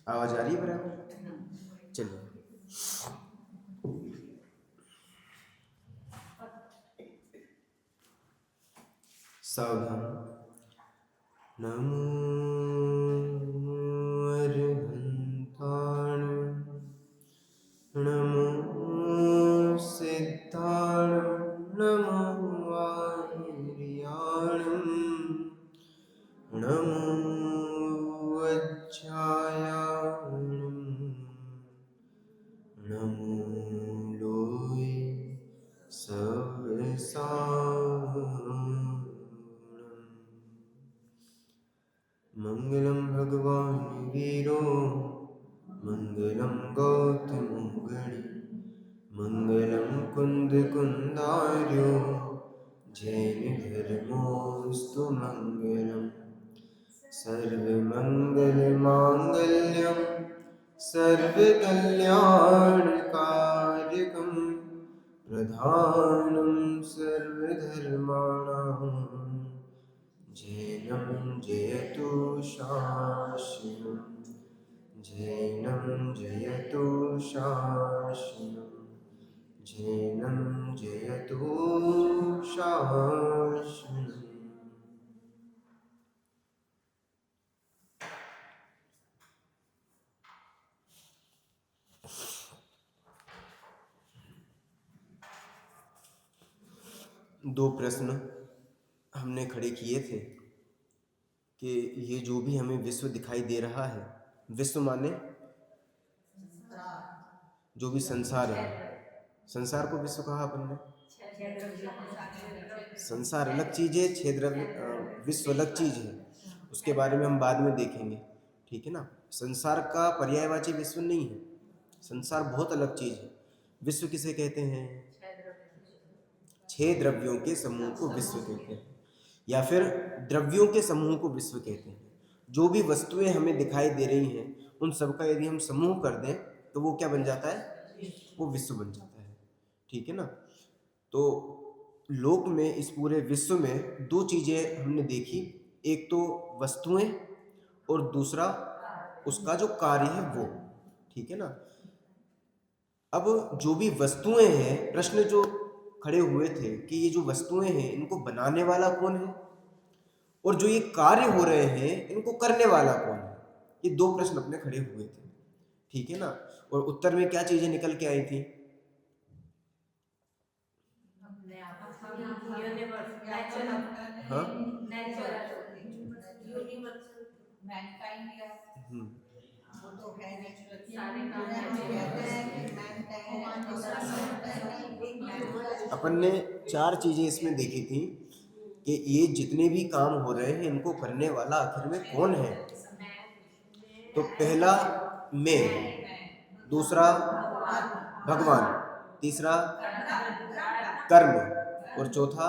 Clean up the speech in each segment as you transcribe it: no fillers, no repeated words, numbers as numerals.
आवाज आ रही है बराबर? चलिए। सावधान। नमो अरहन्ताण, नमो सिद्धाण, नमो आर्याणं, नमो वज्रायाणं, नमो लोये सहसाणम्। मंगलम भगवान वीरो, मंगलम गौतमो गणे, मंगलम कुंद कुंदार्यो, जैन धर्मोस्तु मंगलम। सर्वमंगल मांगल्यम, सर्वकल्याणकारकम, प्रधानम सर्वधर्माणां, जैनं जयतु शासनम्, जैनं जयतु शासनम्, जैनं जयतु शासनम्। दो प्रश्न हमने खड़े किए थे कि ये जो भी हमें विश्व दिखाई दे रहा है, विश्व माने जो भी संसार है, संसार को विश्व कहा अपन ने। संसार अलग चीज है, क्षेत्र विश्व अलग चीज है, उसके बारे में हम बाद में देखेंगे, ठीक है ना। संसार का पर्यायवाची विश्व नहीं है, संसार बहुत अलग चीज है। विश्व किसे कहते हैं? छह द्रव्यों के समूह को विश्व कहते हैं, या फिर द्रव्यों के समूह को विश्व कहते हैं। जो भी वस्तुएं हमें दिखाई दे रही हैं, उन सबका यदि हम समूह कर दें तो वो क्या बन जाता है? वो विश्व बन जाता है, ठीक है ना। तो लोक में, इस पूरे विश्व में दो चीजें हमने देखी, एक तो वस्तुएं और दूसरा उसका जो कार्य है वो, ठीक है ना। अब जो भी वस्तुएं हैं, प्रश्न जो खड़े हुए थे कि ये जो वस्तुएं हैं इनको बनाने वाला कौन है, और जो ये कार्य हो रहे हैं इनको करने वाला कौन है। ये दो प्रश्न अपने खड़े हुए थे, ठीक है ना। और उत्तर में क्या चीजें निकल के आई थी? हाँ, वो तो है नेचुरल, सारे काम हम कहते हैं कि मैनकाइंड अपन ने चार चीजें इसमें देखी थी कि ये जितने भी काम हो रहे हैं इनको करने वाला आखिर में कौन है। तो पहला मैं, दूसरा भगवान, तीसरा कर्म, और चौथा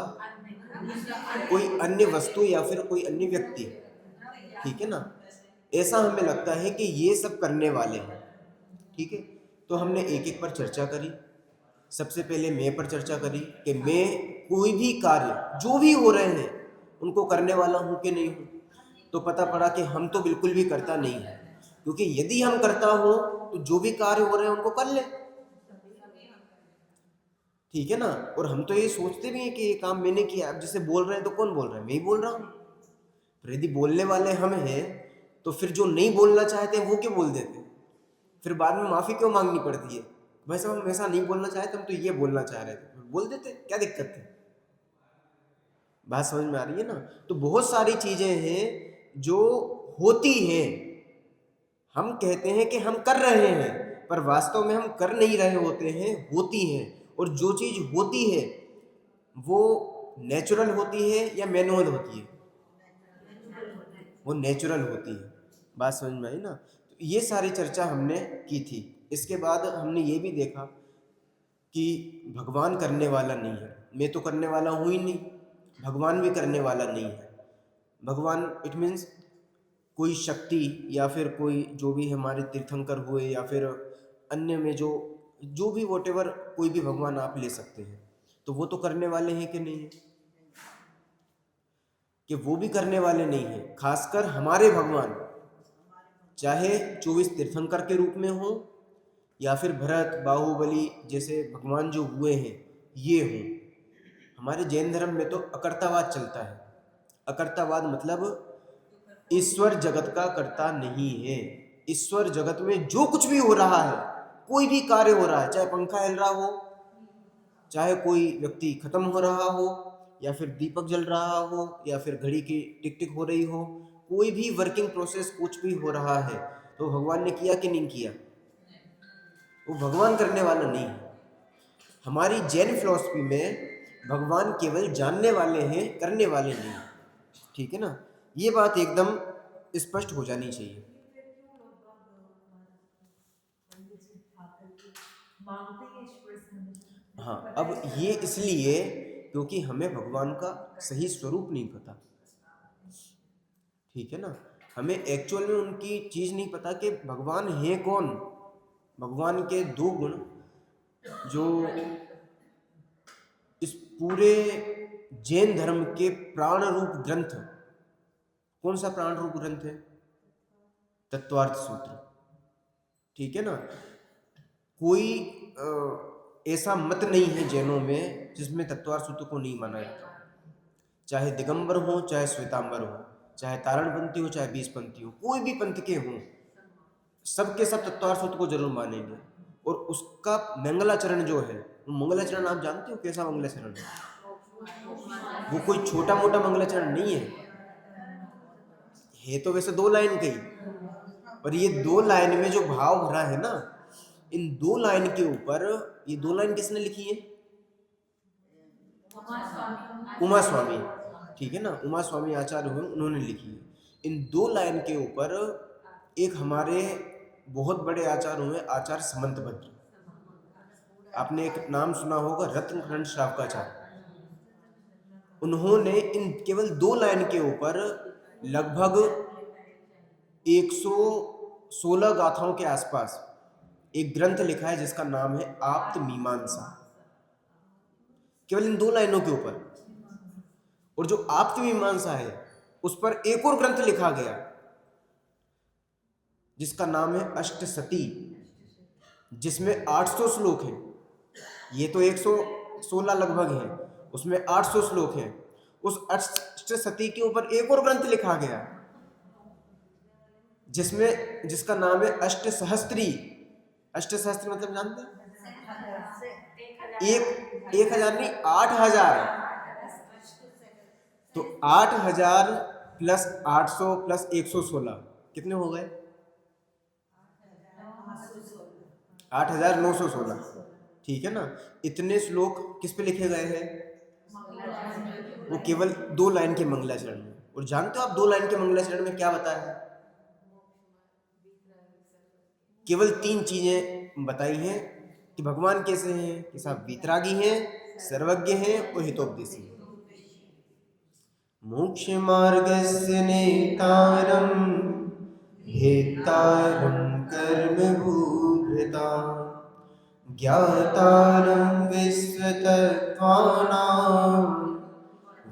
कोई अन्य वस्तु या फिर कोई अन्य व्यक्ति, ठीक है ना। ऐसा हमें लगता है कि ये सब करने वाले हैं, ठीक है। तो हमने एक एक पर चर्चा करी। सबसे पहले मैं पर चर्चा करी कि मैं कोई भी कार्य जो भी हो रहे हैं उनको करने वाला हूं कि नहीं हूं। तो पता पड़ा कि हम तो बिल्कुल भी करता नहीं है, क्योंकि यदि हम करता हो तो जो भी कार्य हो रहे हैं उनको कर ले, ठीक है ना। और हम तो ये सोचते भी हैं कि ये काम मैंने किया। अब जिसे बोल रहे हैं तो कौन बोल रहा है? मैं ही बोल रहा हूँ। तो यदि बोलने वाले हम हैं तो फिर जो नहीं बोलना चाहते हैं वो क्यों बोल देते हैं? फिर बाद में माफी क्यों मांगनी पड़ती है? भाई साहब हम ऐसा नहीं बोलना चाहते, हम तो ये बोलना चाह रहे थे, बोल देते, क्या दिक्कत है? बात समझ में आ रही है ना। तो बहुत सारी चीजें हैं जो होती हैं, हम कहते हैं कि हम कर रहे हैं, पर वास्तव में हम कर नहीं रहे होते हैं, होती हैं। और जो चीज होती है वो नेचुरल होती है या मैनुअल होती है? वो नेचुरल होती है। बात समझ में आई ना। तो ये सारी चर्चा हमने की थी। इसके बाद हमने ये भी देखा कि भगवान करने वाला नहीं है। मैं तो करने वाला हूं ही नहीं, भगवान भी करने वाला नहीं है। भगवान इट मीन्स कोई शक्ति, या फिर कोई जो भी हमारे तीर्थंकर हुए, या फिर अन्य में जो भी वॉटेवर, कोई भी भगवान आप ले सकते हैं। तो वो तो करने वाले हैं कि नहीं है? कि वो भी करने वाले नहीं है, खासकर हमारे भगवान। चाहे 24 तीर्थंकर के रूप में हो या फिर भरत बाहुबली जैसे भगवान जो हुए हैं ये हों। हमारे जैन धर्म में तो अकर्तावाद चलता है। अकर्तावाद मतलब ईश्वर जगत का कर्ता नहीं है। ईश्वर जगत में जो कुछ भी हो रहा है, कोई भी कार्य हो रहा है, चाहे पंखा हिल रहा हो, चाहे कोई व्यक्ति खत्म हो रहा हो, या फिर दीपक जल रहा हो, या फिर घड़ी की टिक टिक हो रही हो, कोई भी वर्किंग प्रोसेस कुछ भी हो रहा है तो भगवान ने किया कि नहीं किया? वो भगवान करने वाला नहीं है। हमारी जैन फिलॉसफी में भगवान केवल जानने वाले हैं, करने वाले नहीं। ठीक है ना, ये बात एकदम स्पष्ट हो जानी चाहिए। हाँ, अब ये इसलिए क्योंकि हमें भगवान का सही स्वरूप नहीं पता। ठीक है ना, हमें एक्चुअल में उनकी चीज नहीं पता कि भगवान है कौन। भगवान के दो गुण जो इस पूरे जैन धर्म के प्राण रूप ग्रंथ, कौन सा प्राण रूप ग्रंथ है? तत्वार्थ सूत्र। ठीक है ना, कोई ऐसा मत नहीं है जैनों में जिसमें तत्वार्थ सूत्र को नहीं माना जाता। चाहे दिगंबर हो, चाहे श्वेतांबर हो, चाहे तारणपंथी हो, चाहे बीसपंथी हो, कोई भी पंथ के हों, सबके सब तत्वार्थ सूत्र को जरूर मानेंगे। और उसका मंगलाचरण जो है, वो मंगलाचरण आप जानते हो कैसा मंगलाचरण है? वो कोई छोटा मोटा मंगलाचरण नहीं है तो वैसे 2 लाइन का ही, और ये 2 लाइन में जो भाव भरा है ना, इन 2 लाइन के ऊपर, ये 2 लाइन किसने लिखी है? उमा स्वामी। ठीक है ना, उमा स्वामी आचार्य हुए, उन्होंने लिखी है। इन 2 लाइन के ऊपर एक हमारे बहुत बड़े आचार्य हुए, आचार्य समंतभद्र। आपने एक नाम सुना होगा, रत्नखंड श्रावकाचार्य। उन्होंने इन केवल 2 लाइन के ऊपर लगभग 116 गाथाओं के आसपास एक ग्रंथ लिखा है जिसका नाम है आप्त मीमांसा। केवल इन 2 लाइनों के ऊपर। और जो आप्त मीमांसा है उस पर एक और ग्रंथ लिखा गया जिसका नाम है अष्टसती, जिसमें 800 श्लोक हैं। ये तो 116 लगभग है, उसमें 800 श्लोक हैं। उस अष्टसती के ऊपर एक और ग्रंथ लिखा गया जिसका नाम है अष्टसहस्त्री। अष्टसहस्त्री मतलब जानते हैं? 1000 नहीं, 8000। तो 8000 प्लस 800 प्लस 116 कितने हो गए? 8916। ठीक है ना, इतने श्लोक किस पे लिखे गए हैं? वो केवल 2 लाइन के मंगलाचरण में। और जानते हो आप 2 लाइन के मंगलाचरण में क्या बताया है? केवल 3 चीजें बताई हैं कि भगवान कैसे हैं, कि साहब वीतरागी हैं, सर्वज्ञ हैं और हितोपदेशी हैं। मोक्ष मार्गस्य नेतारं हेतारं कर्मभूभृतां ज्ञातारं विश्वतत्त्वानां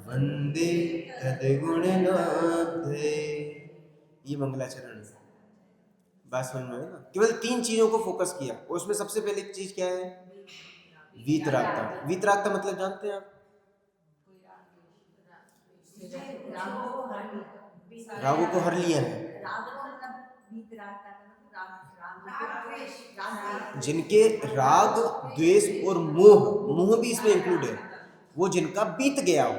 वंदे तद्गुणनाथे। ये मंगलाचरण है। बात समझ में है ना? केवल 3 चीजों को फोकस किया और उसमें सबसे पहले एक चीज क्या है? वीतरागता। वीतरागता मतलब जानते हैं आप? रागों को हर लिया है। जिनके राग द्वेष और मोह, मोह भी इसमें इंक्लूड है, वो जिनका बीत गया हो।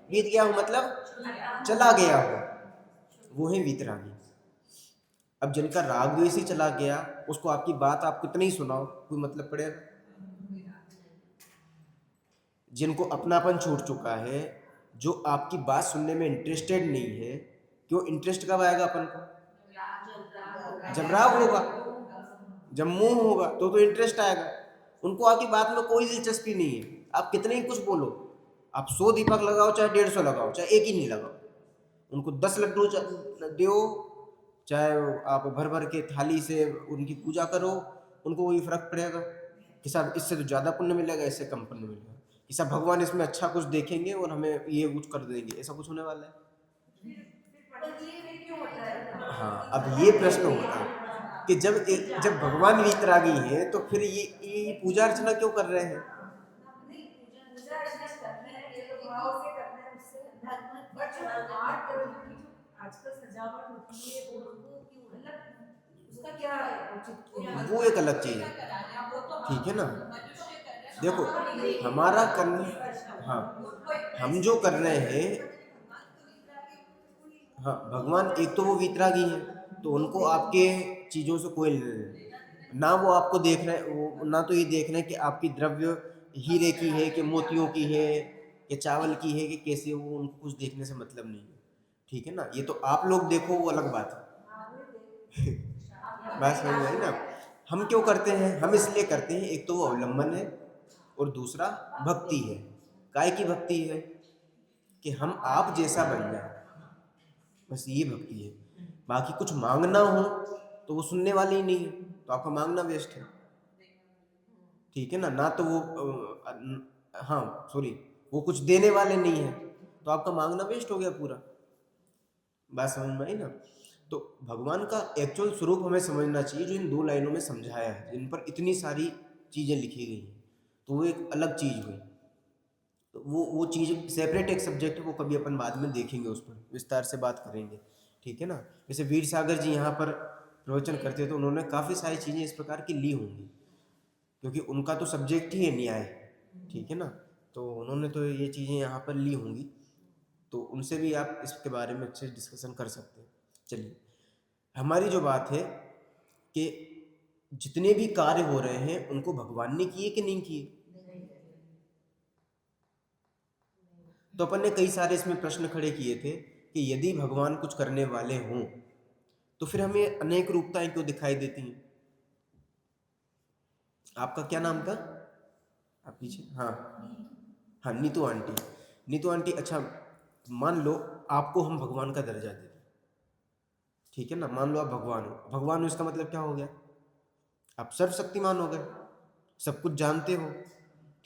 बीत गया हो मतलब चला गया हो, वो है वीतरागी। अब जिनका राग द्वेष ही चला गया, उसको आपकी बात आप कितनी ही सुनाओ, कोई मतलब पड़ेगा? जिनको अपनापन छूट चुका है, जो आपकी बात सुनने में इंटरेस्टेड नहीं है, क्यों? इंटरेस्ट कब आएगा अपन को? जब राग होगा, जब मोह होगा तो इंटरेस्ट आएगा। उनको आपकी बात में कोई दिलचस्पी नहीं है, आप कितने ही कुछ बोलो, आप 100 दीपक लगाओ चाहे 150 लगाओ, चाहे एक ही नहीं लगाओ, उनको 10 लड्डू दो, चाहे आप भर भर के थाली से उनकी पूजा करो, उनको वही फर्क पड़ेगा कि साहब इससे तो ज़्यादा पुण्य मिलेगा, इससे कम पुण्य मिलेगा, कि साहब भगवान इसमें अच्छा कुछ देखेंगे और हमें ये कुछ कर देंगे, ऐसा कुछ होने वाला है? हाँ, अब ये प्रश्न होता है कि जब भगवान वीतरागी हैं तो फिर ये पूजा अर्चना क्यों कर रहे हैं? नहीं, पूजा अर्चना करना है, ये तो भाव से करना है, उससे धर्म बट जो आर्ट की जो आजकल सजावट होती है वो क्यों मतलब उसका क्या औचित्य वो एक अलग चीज है, है? वो तो ठीक है ना। मनुष्य कर रहे हैं, देखो, हमारा करना, हाँ, हम जो कर रहे हैं, हाँ, भगवान एक तो वो वीतरागी है, तो उनको आपके चीजों से कोई लेना देना नहीं। ना वो आपको देख रहे हैं, वो ना तो ये देख रहे हैं कि आपकी द्रव्य हीरे की है कि मोतियों की है कि चावल की है कि कैसे, वो उनको कुछ देखने से मतलब नहीं है, ठीक है ना। ये तो आप लोग देखो, वो अलग बात है। बात समझ में आई ना। हम क्यों करते हैं? हम इसलिए करते हैं, एक तो वो अवलंबन है और दूसरा भक्ति है। काय की भक्ति है? कि हम आप जैसा बन जाए, बस ये भक्ति है। बाकी कुछ मांगना हो तो वो सुनने वाले ही नहीं है, तो आपका मांगना वेस्ट है, ठीक है ना। ना तो वो हाँ सॉरी, वो कुछ देने वाले नहीं है, तो आपका मांगना वेस्ट हो गया पूरा। बात समझ में आई ना। तो भगवान का एक्चुअल स्वरूप हमें समझना चाहिए, जो इन 2 लाइनों में समझाया है, जिन पर इतनी सारी चीजें लिखी गई हैं, तो वो एक अलग चीज हुई। तो वो चीज़ सेपरेट एक सब्जेक्ट है, वो कभी अपन बाद में देखेंगे, उस पर विस्तार से बात करेंगे, ठीक है ना। जैसे वीर सागर जी यहाँ पर प्रवचन करते तो उन्होंने काफ़ी सारी चीज़ें इस प्रकार की ली होंगी, क्योंकि उनका तो सब्जेक्ट ही है न्याय, ठीक है ना। तो उन्होंने तो ये चीज़ें यहाँ पर ली होंगी, तो उनसे भी आप इसके बारे में अच्छे डिस्कशन कर सकते हैं। चलिए, हमारी जो बात है कि जितने भी कार्य हो रहे हैं उनको भगवान ने किए कि नहीं किए? तो अपन ने कई सारे इसमें प्रश्न खड़े किए थे कि यदि भगवान कुछ करने वाले हों तो फिर हमें अनेक रूपताएं क्यों दिखाई देती हैं। आपका क्या नाम था? आप पीछे, हाँ हाँ, नीतू आंटी। नीतू आंटी, अच्छा मान लो आपको हम भगवान का दर्जा दे दें, ठीक है ना। मान लो आप भगवान हो। भगवान हो इसका मतलब क्या हो गया? आप सर्वशक्तिमान हो गए, सब कुछ जानते हो,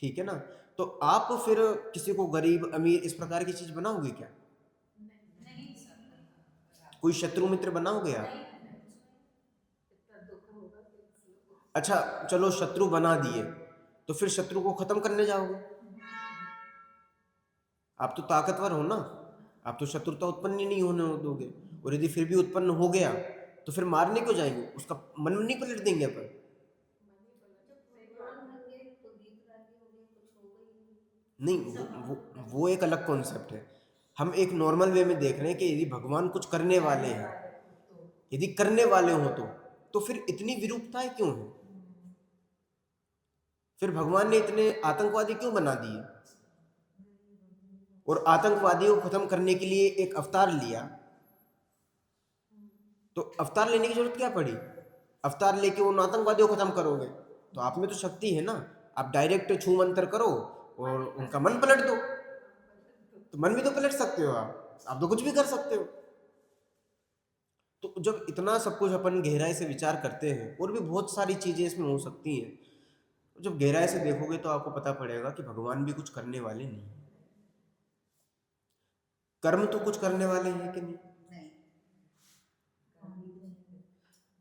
ठीक है ना। तो आप फिर किसी को गरीब अमीर इस प्रकार की चीज बनाओगे क्या? कोई शत्रु मित्र बनाओगे आप? अच्छा, चलो शत्रु बना दिए, तो फिर शत्रु को खत्म करने जाओगे? आप तो ताकतवर हो ना, आप तो शत्रुता उत्पन्न ही नहीं होने दोगे। और यदि फिर भी उत्पन्न हो गया तो फिर मारने क्यों जाएंगे? उसका मन नहीं पलट देंगे अपन? नहीं, वो एक अलग कॉन्सेप्ट है। हम एक नॉर्मल वे में देख रहे हैं कि यदि भगवान कुछ करने वाले हैं, यदि करने वाले हो तो फिर इतनी विरूपताएं क्यों है? फिर भगवान ने इतने आतंकवादी क्यों बना दिए? और आतंकवादियों को खत्म करने के लिए एक अवतार लिया, तो अवतार लेने की जरूरत क्या पड़ी? अवतार लेके उन आतंकवादियों को खत्म करोगे, तो आप में तो शक्ति है ना, आप डायरेक्ट छू मंतर करो और उनका मन पलट दो। तो मन भी तो पलट सकते हो आप तो कुछ भी कर सकते हो। तो जब इतना सब कुछ अपन गहराई से विचार करते हैं, और भी बहुत सारी चीजें इसमें हो सकती हैं, तो जब गहराई से देखोगे तो आपको पता पड़ेगा कि भगवान भी कुछ करने वाले नहीं है। कर्म तो कुछ करने वाले हैं कि नहीं?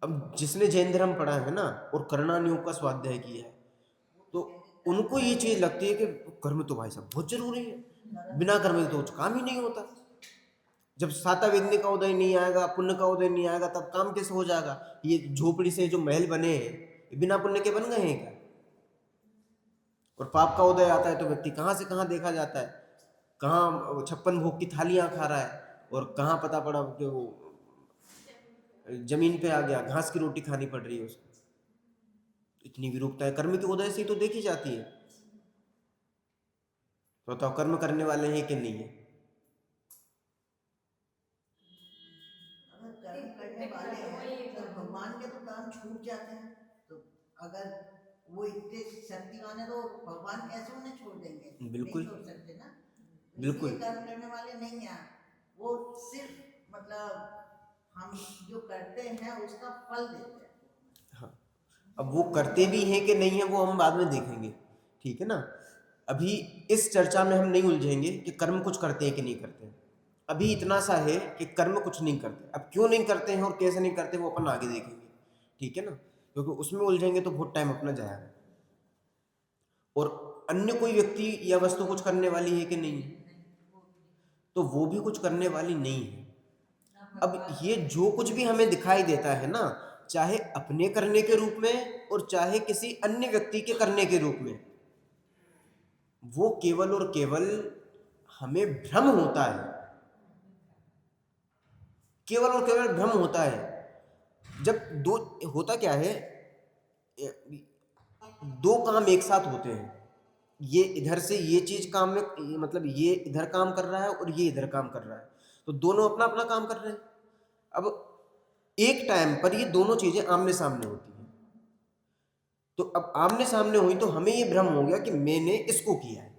अब जिसने जैन धर्म पढ़ा है ना और करणान योग का स्वाध्याय किया है, तो उनको ये चीज लगती है कि कर्म तो भाई साहब बहुत जरूरी है, बिना कर्म के तो कुछ काम ही नहीं होता। जब साता वेदने का उदय नहीं आएगा, पुण्य का उदय नहीं आएगा, तब काम कैसे हो जाएगा? ये झोपड़ी से जो महल बने हैं, ये बिना पुण्य के बन गए हैं क्या? और पाप का उदय आता है तो व्यक्ति कहाँ से कहाँ देखा जाता है, कहाँ 56 भोग की थालियां खा रहा है, और कहाँ पता पड़ा कि वो जमीन पे आ गया, घास की रोटी खानी पड़ रही है उसको। इतनी विरूपता है, कर्म के उदय से ही तो देखी जाती है। तो बताओ, कर्म करने वाले हैं कि नहीं है? अगर कर्म करने वाले हैं तो भगवान के तो काम छूट जाते हैं। तो अगर वो इतने शक्तिवान है तो भगवान कैसे उन्हें छोड़ देंगे? बिल्कुल नहीं छोड़ सकते ना। तो बिल्कुल। इसलिए कर्म करने वाले नहीं हैं वो, सिर्फ मतलब हम जो करते हैं उसका फल देते हैं। हाँ, अब वो करते भी हैं कि नहीं है वो हम बाद में देखेंगे, ठीक है ना। अभी इस चर्चा में हम नहीं उलझेंगे कि कर्म कुछ करते हैं कि नहीं करते हैं। अभी इतना सा है कि कर्म कुछ नहीं करते। अब क्यों नहीं करते हैं और कैसे नहीं करते वो अपन आगे देखेंगे, ठीक है ना, क्योंकि उसमें उलझेंगे तो बहुत टाइम अपना जाएगा। और अन्य कोई व्यक्ति या वस्तु कुछ करने वाली है कि नहीं है, तो वो भी कुछ करने वाली नहीं है। अब ये जो कुछ भी हमें दिखाई देता है ना, चाहे अपने करने के रूप में और चाहे किसी अन्य व्यक्ति के करने के रूप में, वो केवल और केवल हमें भ्रम होता है, केवल और केवल भ्रम होता है। जब दो होता क्या है, दो काम एक साथ होते हैं, ये इधर से ये चीज काम में, मतलब ये इधर काम कर रहा है और ये इधर काम कर रहा है, तो दोनों अपना अपना काम कर रहे हैं। अब एक टाइम पर ये दोनों चीजें आमने सामने होती हैं, तो अब आमने सामने हुई तो हमें ये भ्रम हो गया कि मैंने इसको किया है।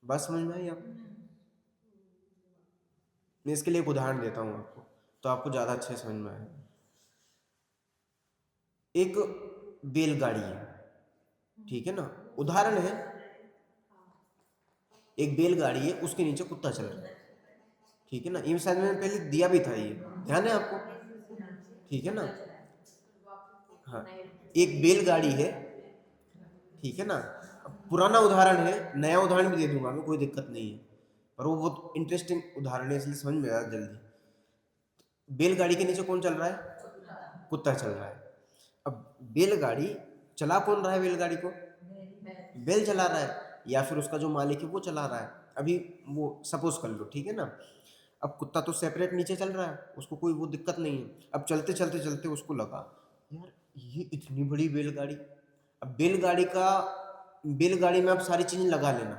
बात समझ में आई आपको? मैं इसके लिए एक उदाहरण देता हूं आपको, तो आपको ज्यादा अच्छे समझ में आएगा। एक बैलगाड़ी है, ठीक है ना, उदाहरण है, एक बैलगाड़ी है, उसके नीचे कुत्ता चल रहा है, ठीक है ना, ये शायद मैंने पहले दिया भी था, ये ध्यान है आपको, ठीक है ना। हाँ, एक बैलगाड़ी है, ठीक है ना। अब पुराना उदाहरण है, नया उदाहरण भी दे दूंगा मैं, कोई दिक्कत नहीं है, पर वो बहुत इंटरेस्टिंग उदाहरण है इसलिए समझ में आया जल्दी। बैलगाड़ी के नीचे कौन चल रहा है? कुत्ता चल रहा है। अब बैलगाड़ी चला कौन रहा है? बैलगाड़ी को बैल चला रहा है, या फिर उसका जो मालिक है वो चला रहा है, अभी वो सपोज कर लो, ठीक है ना। अब कुत्ता तो सेपरेट नीचे चल रहा है, उसको कोई वो दिक्कत नहीं है। अब चलते चलते चलते उसको लगा, यार ये इतनी बड़ी बैलगाड़ी, अब बैलगाड़ी में आप सारी चीजें लगा लेना,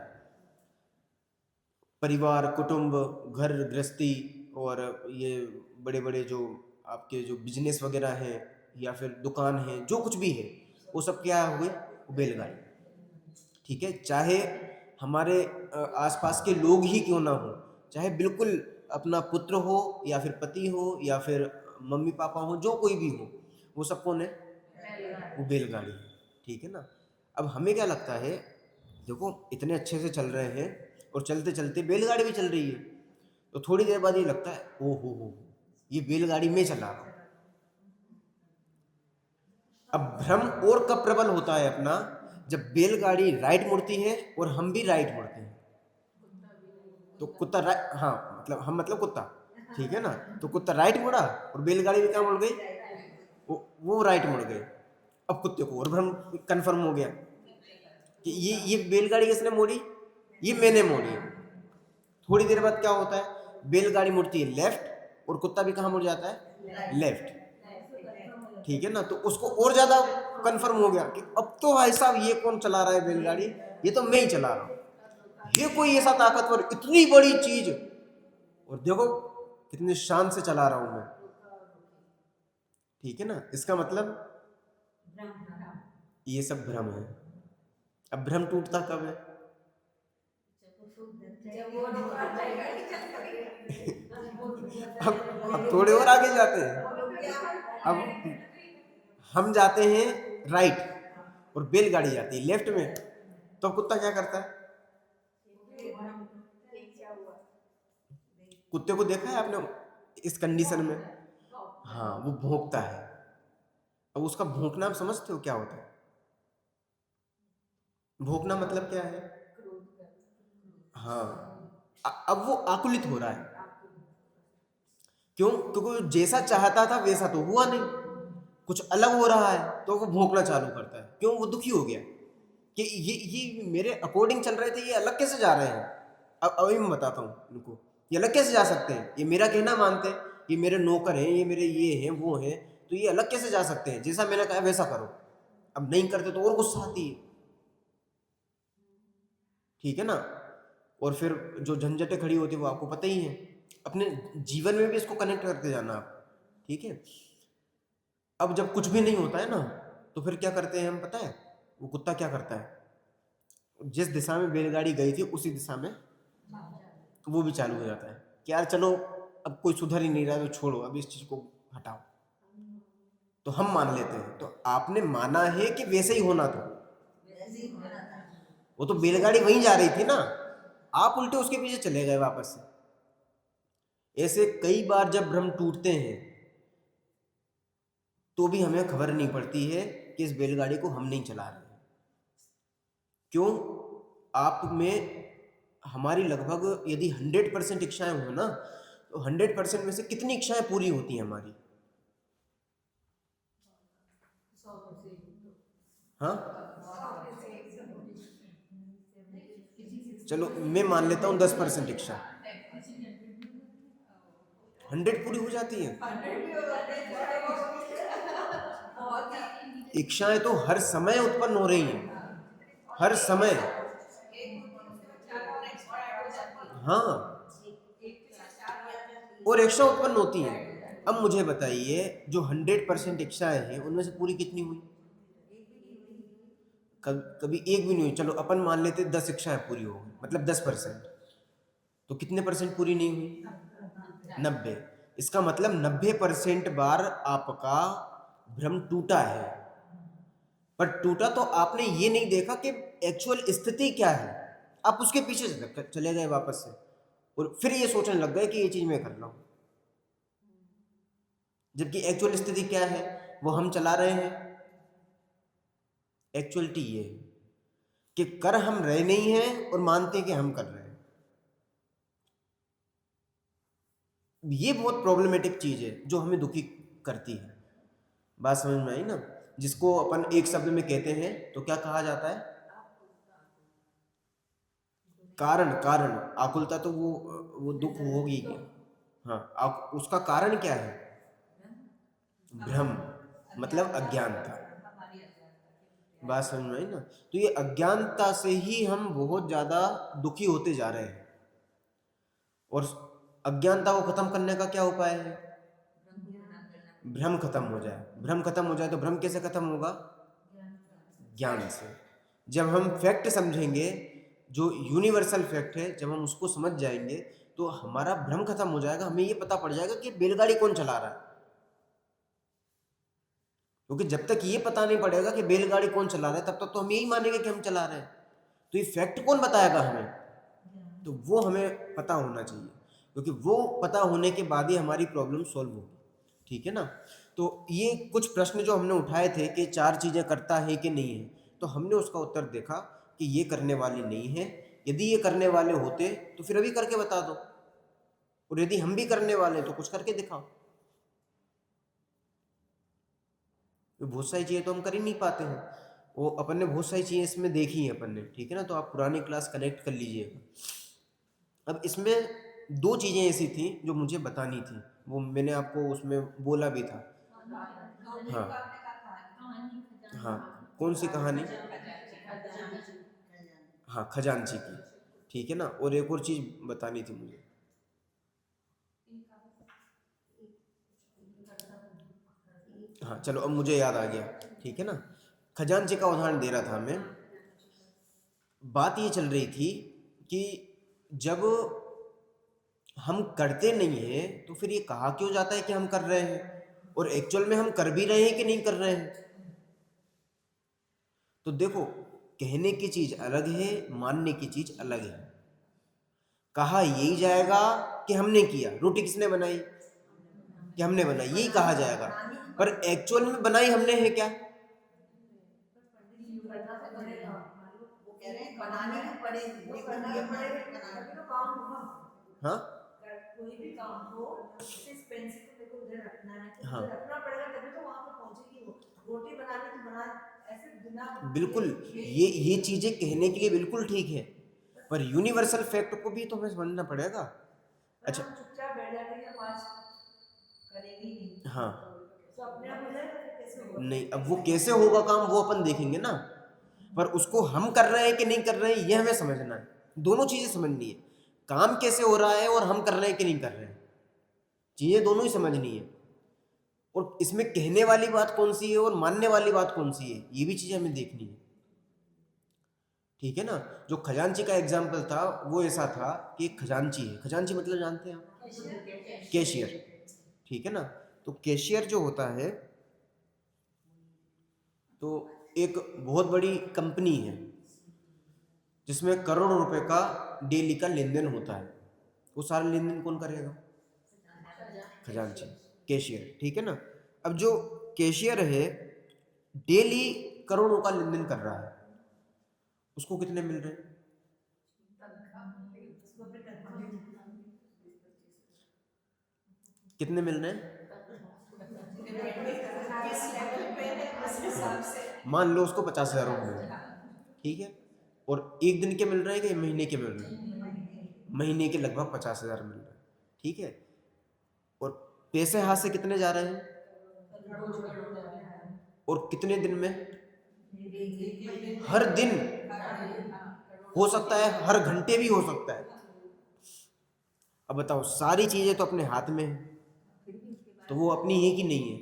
परिवार, कुटुंब, घर गृहस्थी, और ये बड़े बड़े जो आपके जो बिजनेस वगैरह है या फिर दुकान है, जो कुछ भी है, वो सब क्या हुए? वो बैलगाड़ी, ठीक है। चाहे हमारे आसपास के लोग ही क्यों ना हो, चाहे बिल्कुल अपना पुत्र हो या फिर पति हो या फिर मम्मी पापा हो, जो कोई भी हो, वो सब कौन है? वो बैलगाड़ी है, ठीक है ना। अब हमें क्या लगता है, देखो इतने अच्छे से चल रहे हैं और चलते चलते बैलगाड़ी भी चल रही है, तो थोड़ी देर बाद ये लगता है, ओ हो, ये बैलगाड़ी मैं चला रहा हूं। अब भ्रम और कब प्रबल होता है अपना? जब बैलगाड़ी राइट मुड़ती है और हम भी राइट मुड़ते हैं, तो कुत्ता राइट, हाँ मतलब हम मतलब कुत्ता, ठीक है ना, तो कुत्ता राइट मुड़ा और बैलगाड़ी भी क्या मुड़ गई? वो राइट मुड़ गई। अब कुत्ते को और भ्रम कंफर्म हो गया कि ये बैलगाड़ी किसने मोड़ी? ये मैंने मोड़ी है। थोड़ी देर बाद क्या होता है, बैलगाड़ी मुड़ती है लेफ्ट और कुत्ता भी कहाँ मुड़ जाता है? लेफ्ट, ठीक है ना। तो उसको और ज्यादा कंफर्म हो गया कि अब तो भाई साहब ये कौन चला रहा है बैलगाड़ी? ये तो मैं ही चला रहा हूं। ये कोई ऐसा ताकतवर इतनी बड़ी चीज, और देखो कितने शान से चला रहा हूं मैं, ठीक है ना। इसका मतलब ये सब भ्रम है। अब भ्रम टूटता कब है? अब थोड़े और आगे जाते हैं। अब हम जाते हैं राइट और बैलगाड़ी जाती है लेफ्ट में, तो कुत्ता क्या करता है? कुत्ते को देखा है आपने इस कंडीशन में? हाँ, वो भौंकता है। अब उसका भौंकना आप समझते हो क्या होता है? भौंकना मतलब क्या है? हाँ, अब वो आकुलित हो रहा है। क्यों? क्योंकि वो जैसा चाहता था वैसा तो हुआ नहीं, कुछ अलग हो रहा है, तो वो भौंकना चालू करता है। क्यों? वो दुखी हो गया कि ये मेरे अकॉर्डिंग चल रहे थे, ये अलग कैसे जा रहे हैं। अब अभी मैं बताता हूँ इनको, ये अलग कैसे जा सकते हैं? ये मेरा कहना मानते हैं, ये मेरे नौकर हैं, ये मेरे ये हैं वो हैं, तो ये अलग कैसे जा सकते हैं? जैसा मैंने कहा वैसा करो। अब नहीं करते तो और गुस्सा आती है, ठीक है ना। और फिर जो झंझटें खड़ी होती है वो आपको पता ही है। अपने जीवन में भी इसको कनेक्ट करते जाना आप, ठीक है। अब जब कुछ भी नहीं होता है ना, तो फिर क्या करते हैं हम, पता है? वो कुत्ता क्या करता है, जिस दिशा में बैलगाड़ी गई थी उसी दिशा में वो भी चालू हो जाता है कि यार चलो अब कोई सुधर ही नहीं रहा है, तो छोड़ो अब इस चीज को हटाओ। तो हम मान लेते हैं, तो आपने माना है कि वैसे ही होना था, वो तो बैलगाड़ी वहीं जा रही थी ना, आप उल्टे उसके पीछे चले गए वापस से। ऐसे कई बार जब भ्रम टूटते हैं तो भी हमें खबर नहीं पड़ती है कि इस बैलगाड़ी को हम नहीं चला रहे। क्यों? आप में हमारी लगभग यदि 100% इच्छाएं हो ना, तो 100% में से कितनी इच्छाएं पूरी होती हैं हमारी? हाँ, चलो मैं मान लेता हूँ 10% इच्छा, 100 पूरी हो जाती है। इच्छाएं तो हर समय उत्पन्न हो रही हैं, हर समय। हाँ, और इच्छा उत्पन्न होती हैं। अब मुझे बताइए, जो 100% इच्छाएं हैं उनमें से पूरी कितनी हुई? कभी एक भी नहीं हुई। चलो अपन मान लेते 10 इच्छाएं पूरी हो गई, मतलब 10%, तो कितने परसेंट पूरी नहीं हुई? 90। इसका मतलब 90% बार आपका भ्रम टूटा है। पर टूटा तो आपने ये नहीं देखा कि एक्चुअल स्थिति क्या है, आप उसके पीछे चले गए वापस से, और फिर ये सोचने लग गए कि ये चीज मैं कर रहा हूं, जबकि एक्चुअल स्थिति क्या है, वो हम चला रहे हैं। एक्चुअलिटी ये है कि कर हम रहे नहीं हैं और मानते हैं कि हम कर रहे हैं। ये बहुत प्रॉब्लमेटिक चीज है जो हमें दुखी करती है। बात समझ में आई ना? जिसको अपन एक शब्द में कहते हैं तो क्या कहा जाता है? कारण। कारण, आकुलता तो वो दुख होगी क्या? हाँ, उसका कारण क्या है? भ्रम, मतलब अज्ञानता। बात समझ में आई ना? तो ये अज्ञानता से ही हम बहुत ज्यादा दुखी होते जा रहे हैं। और अज्ञानता को खत्म करने का क्या उपाय है? भ्रम खत्म हो जाए। भ्रम खत्म हो जाए तो भ्रम कैसे खत्म होगा? ज्ञान से। जब हम फैक्ट समझेंगे, जो यूनिवर्सल फैक्ट है, जब हम उसको समझ जाएंगे तो हमारा भ्रम खत्म हो जाएगा। हमें ये पता पड़ जाएगा कि बैलगाड़ी कौन चला रहा है। क्योंकि जब तक ये पता नहीं पड़ेगा कि बैलगाड़ी कौन चला रहा है, तब तक तो हम यही मानेंगे कि हम चला रहे हैं। तो ये फैक्ट कौन बताएगा हमें? तो वो हमें पता होना चाहिए, क्योंकि वो पता होने के बाद ही हमारी प्रॉब्लम सॉल्व होगी। ठीक है ना? तो ये कुछ प्रश्न जो हमने उठाए थे कि 4 चीजें करता है कि नहीं है, तो हमने उसका उत्तर देखा कि ये करने वाले नहीं है। यदि ये करने वाले होते तो फिर अभी करके बता दो, और यदि हम भी करने वाले तो कुछ करके दिखाओ। तो बहुत सारी चीजें तो हम कर ही नहीं पाते हैं। वो अपन ने बहुत सारी चीजें इसमें देखी हैं अपन ने, ठीक है ना? तो आप पुरानी क्लास कनेक्ट कर लीजिएगा। अब इसमें 2 चीजें ऐसी थी जो मुझे बतानी थी, वो मैंने आपको उसमें बोला भी था। हाँ, हाँ, कौन सी कहानी? हाँ, खजांची की। ठीक है ना? और एक और चीज बतानी थी मुझे। हाँ, चलो अब मुझे याद आ गया। ठीक है ना? खजांची का उदाहरण दे रहा था मैं। बात ये चल रही थी कि जब हम करते नहीं है तो फिर ये कहा क्यों जाता है कि हम कर रहे हैं, और एक्चुअल में हम कर भी रहे हैं कि नहीं कर रहे हैं। तो देखो, कहने की चीज अलग है, मानने की चीज अलग है। कहा यही जाएगा कि हमने किया। रोटी किसने बनाई? कि हमने बनाई, यही कहा जाएगा। पर एक्चुअल में बनाई हमने है क्या? हाँ, कोई भी काम हो, जैसे पेन से तो देखो उधर रखना है, तो हाँ, उधर रखना पड़ेगा, तभी तो वहां पे पहुंचेगी वो। रोटी बनानी तो बना, ऐसे बिना बिल्कुल। ये चीजें कहने के लिए बिल्कुल ठीक है, पर यूनिवर्सल फैक्ट को भी तो हमें समझना पड़ेगा। अच्छा, चुपचाप बैठ जाते हैं, पाँच करेंगे ही नहीं। हाँ, तो अपने आप हो जाएगा, फिर कैसे होगा? नहीं, अब वो कैसे होगा काम वो अपन देखेंगे ना। पर उसको हम कर रहे हैं कि नहीं कर रहे हैं ये हमें समझना है। दोनों चीजें समझनी है, काम कैसे हो रहा है और हम कर रहे हैं कि नहीं कर रहे हैं, चीजें दोनों ही समझनी है। और इसमें कहने वाली बात कौन सी है और मानने वाली बात कौन सी है, ये भी चीजें हमें देखनी है। ठीक है ना? जो खजांची का एग्जाम्पल था वो ऐसा था कि एक खजांची है। खजांची मतलब जानते हैं आप? कैशियर। ठीक है ना? तो कैशियर जो होता है, तो एक बहुत बड़ी कंपनी है जिसमें करोड़ों रुपए का डेली का लेन देन होता है। वो सारा लेन देन कौन करेगा? खजांची, कैशियर, ठीक है ना। अब जो कैशियर है डेली करोड़ों का लेन देन कर रहा है, उसको कितने मिल रहे हैं? कितने मिल रहे हैं? मान लो उसको 50,000 रुपये मिल रहे हैं, ठीक है। और एक दिन के मिल रहे हैं कि महीने के मिल रहे हैं? महीने के लगभग 50,000 मिल रहे हैं, ठीक है। और पैसे हाथ से कितने जा रहे हैं? और कितने दिन में? हर दिन हो सकता है, हर घंटे भी हो सकता है। अब बताओ, सारी चीजें तो अपने हाथ में है, तो वो अपनी है कि नहीं है?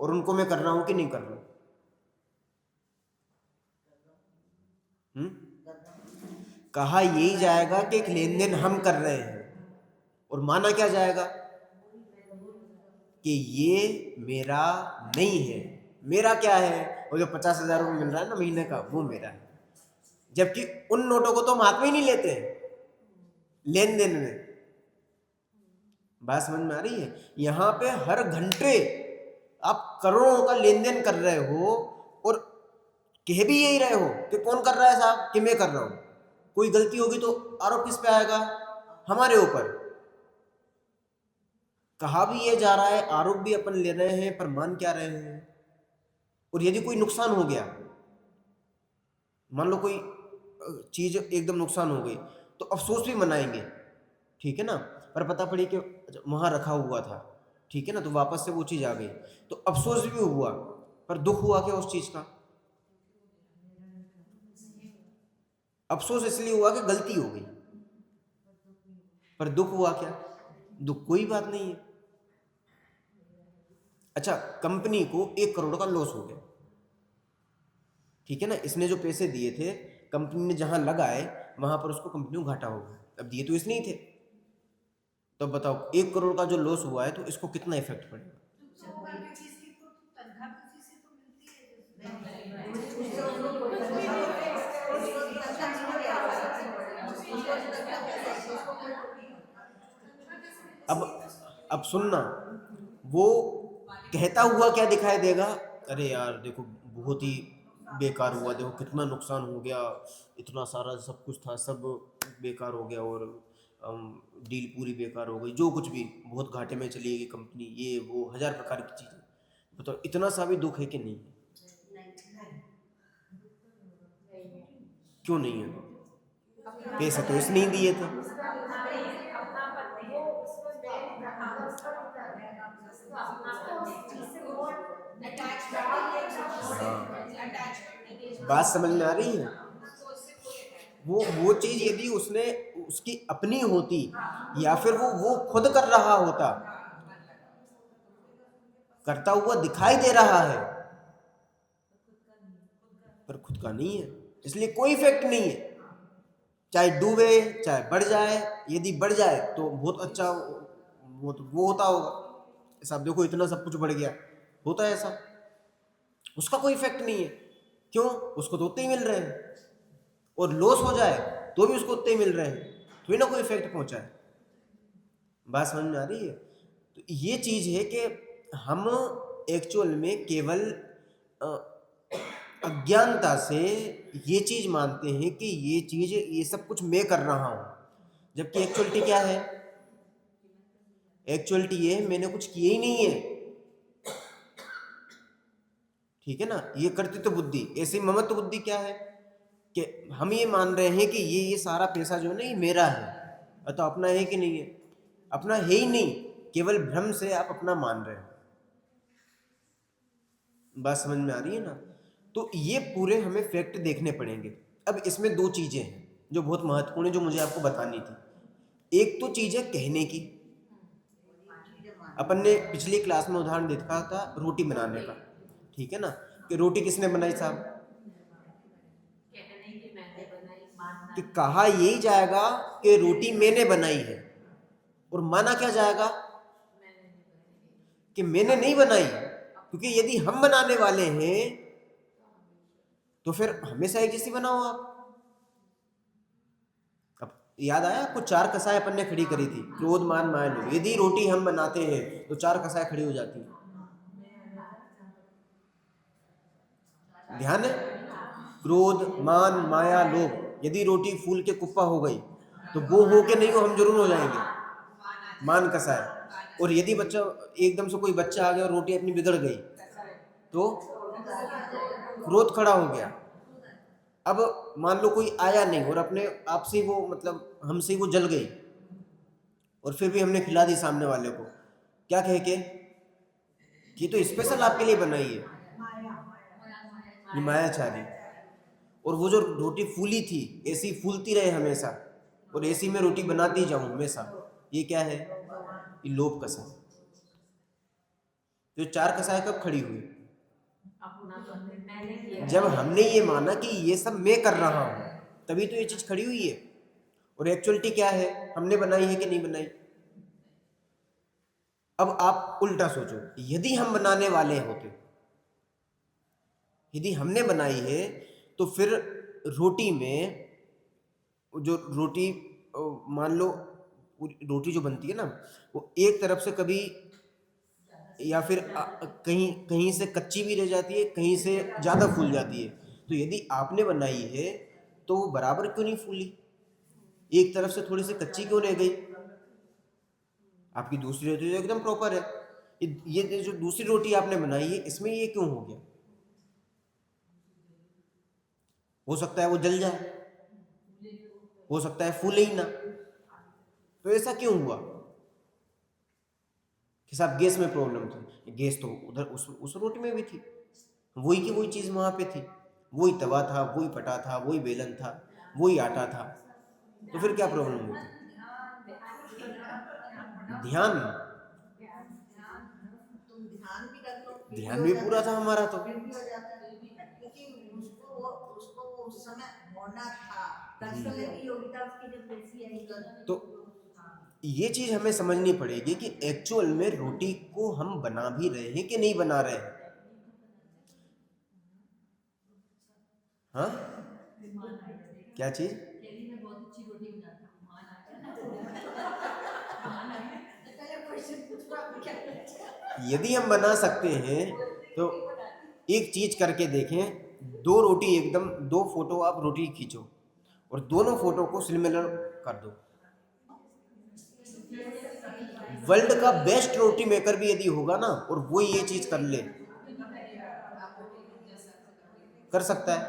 और उनको मैं कर रहा हूं कि नहीं कर रहा हूं? कहा यही जाएगा कि एक लेन देन हम कर रहे हैं, और माना क्या जाएगा कि ये मेरा नहीं है। मेरा क्या है? वो जो 50,000 रुपये मिल रहा है ना महीने का, वो मेरा है। जबकि उन नोटों को तो हम हाथ में ही नहीं लेते लेन देन में। बात समझ में आ रही है? यहाँ पे हर घंटे आप करोड़ों का लेन देन कर रहे हो, और कह भी यही रहे हो कि कौन कर रहा है साहब, कि मैं कर रहा हूं। कोई गलती होगी तो आरोप किस पे आएगा? हमारे ऊपर। कहा भी ये जा रहा है, आरोप भी अपन ले रहे हैं, पर मान क्या रहे हैं? और यदि कोई नुकसान हो गया, मान लो कोई चीज एकदम नुकसान हो गई, तो अफसोस भी मनाएंगे, ठीक है ना। पर पता पड़ी कि वहां रखा हुआ था, ठीक है ना, तो वापस से वो चीज आ गई, तो अफसोस भी हुआ, पर दुख हुआ क्या उस चीज का? अफसोस इसलिए हुआ कि गलती हो गई, पर दुख हुआ क्या? दुख कोई बात नहीं है। अच्छा, कंपनी को 1 करोड़ का लॉस हो गया, ठीक है ना। इसने जो पैसे दिए थे, कंपनी ने जहां लगाए, वहां पर उसको कंपनी को घाटा हो गया। अब दिए तो इसने ही थे, तो बताओ 1 करोड़ का जो लॉस हुआ है, तो इसको कितना इफेक्ट पड़ेगा? अब सुनना, वो कहता हुआ क्या दिखाई देगा? अरे यार देखो, बहुत ही बेकार हुआ, देखो कितना नुकसान हो गया, इतना सारा सब कुछ था, सब बेकार हो गया, और डील पूरी बेकार हो गई, जो कुछ भी, बहुत घाटे में चली गई कंपनी, ये वो 1000 प्रकार की चीजें। बताओ, इतना सा भी दुख है कि नहीं? क्यों नहीं है? पैसे तो इसने ही दिए थे। बात समझ में आ रही है? वो चीज यदि उसने उसकी अपनी होती, या फिर वो खुद कर रहा होता, करता हुआ दिखाई दे रहा है, पर खुद का नहीं है, इसलिए कोई इफेक्ट नहीं है। चाहे डूबे, चाहे बढ़ जाए। यदि बढ़ जाए तो बहुत अच्छा, वो होता होगा ऐसा। आप देखो, इतना सब कुछ बढ़ गया, होता है ऐसा, उसका कोई इफेक्ट नहीं है। क्यों? उसको तो उतने ही मिल रहे हैं। और लॉस हो जाए तो भी उसको उतने ही मिल रहे हैं, थोड़ी ना कोई इफेक्ट पहुंचा है। बात समझ में आ रही है? तो ये चीज है कि हम एक्चुअल में केवल अज्ञानता से ये चीज मानते हैं कि ये चीज, ये सब कुछ मैं कर रहा हूं, जबकि एक्चुअलिटी क्या है? एक्चुअलिटी ये है, मैंने कुछ किया ही नहीं है, ठीक है ना। ये कर्तृत्व बुद्धि। ऐसे ममत्व बुद्धि क्या है कि हम ये मान रहे हैं कि ये सारा पैसा जो है ना, ये मेरा है। अतः अपना है कि नहीं है? अपना है ही नहीं, केवल भ्रम से आप अपना मान रहे हो। बात समझ में आ रही है ना? तो ये पूरे हमें फैक्ट देखने पड़ेंगे। अब इसमें 2 चीजें हैं जो बहुत महत्वपूर्ण है, जो मुझे आपको बतानी थी। एक तो चीज है कहने की। अपन ने पिछली क्लास में उदाहरण देखा था रोटी बनाने का, ठीक है ना, कि रोटी किसने बनाई साहब? कि कहा यही जाएगा कि रोटी मैंने बनाई है, और माना क्या जाएगा कि मैंने नहीं बनाई। क्योंकि यदि हम बनाने वाले हैं तो फिर हमेशा एक जैसी बनाओ आप। अब याद आया आपको? 4 कसाय अपन ने खड़ी करी थी, क्रोध मान माया लोभ। यदि रोटी हम बनाते हैं तो 4 कसाय खड़ी हो जाती है। ध्यान है? क्रोध मान माया लोभ, यदि रोटी फूल के कुप्पा हो गई तो वो हो के नहीं हो, हम जरूर हो जाएंगे, मान कसाय। और यदि बच्चा एकदम से कोई बच्चा आ गया और रोटी अपनी बिगड़ गई तो क्रोध खड़ा हो गया। अब मान लो कोई आया नहीं और अपने आप से वो मतलब हमसे वो जल गई और फिर भी हमने खिला दी सामने वाले को, क्या कह के कि तो स्पेशल आपके लिए बनाई है, ये माया चाह रही। और वो जो रोटी फूली थी, ऐसी फूलती रहे हमेशा और ऐसी में रोटी बनाती जाऊं हमेशा, ये क्या है? ये लोभ कसाय। तो 4 कसाय कब खड़ी हुई? जब हमने ये माना कि ये सब मैं कर रहा हूं, तभी तो ये चीज खड़ी हुई है। और एक्चुअलिटी क्या है? हमने बनाई है कि नहीं बनाई? अब आप उल्टा सोचो, यदि हम बनाने वाले होते, यदि हमने बनाई है, तो फिर रोटी में जो रोटी मान लो रोटी जो बनती है ना, वो एक तरफ से कभी या फिर कहीं कहीं से कच्ची भी रह जाती है, कहीं से ज़्यादा फूल जाती है। तो यदि आपने बनाई है तो वो बराबर क्यों नहीं फूली? एक तरफ से थोड़ी सी कच्ची क्यों रह गई? आपकी दूसरी रोटी तो एकदम प्रॉपर है, ये जो दूसरी रोटी आपने बनाई है इसमें ये क्यों हो गया? हो सकता है वो जल जाए, हो सकता है फूले ही ना। तो ऐसा क्यों हुआ? कि साहब गैस में प्रॉब्लम थी, गैस तो उधर उस रोटी में भी थी, वही की वही चीज वहां पे थी, वही तवा था, वही पटा था, वही बेलन था, वही आटा था, तो फिर क्या प्रॉब्लम हुई थी? ध्यान, तुम ध्यान भी कर लो, ध्यान भी पूरा था हमारा तो। फिर भी हो जाता है, क्योंकि उसको उस समय होना था, तत्काल की योग्यता उसकी जब वैसी आई तो ये चीज हमें समझनी पड़ेगी कि एक्चुअल में रोटी को हम बना भी रहे हैं कि नहीं बना रहे हैं। हाँ, क्या चीज? यदि हम बना सकते हैं तो एक चीज करके देखें, 2 रोटी एकदम, 2 फोटो आप रोटी खींचो और दोनों फोटो को सिमिलर कर दो। वर्ल्ड का बेस्ट रोटी मेकर भी यदि होगा ना और वो ये चीज कर ले, कर सकता है?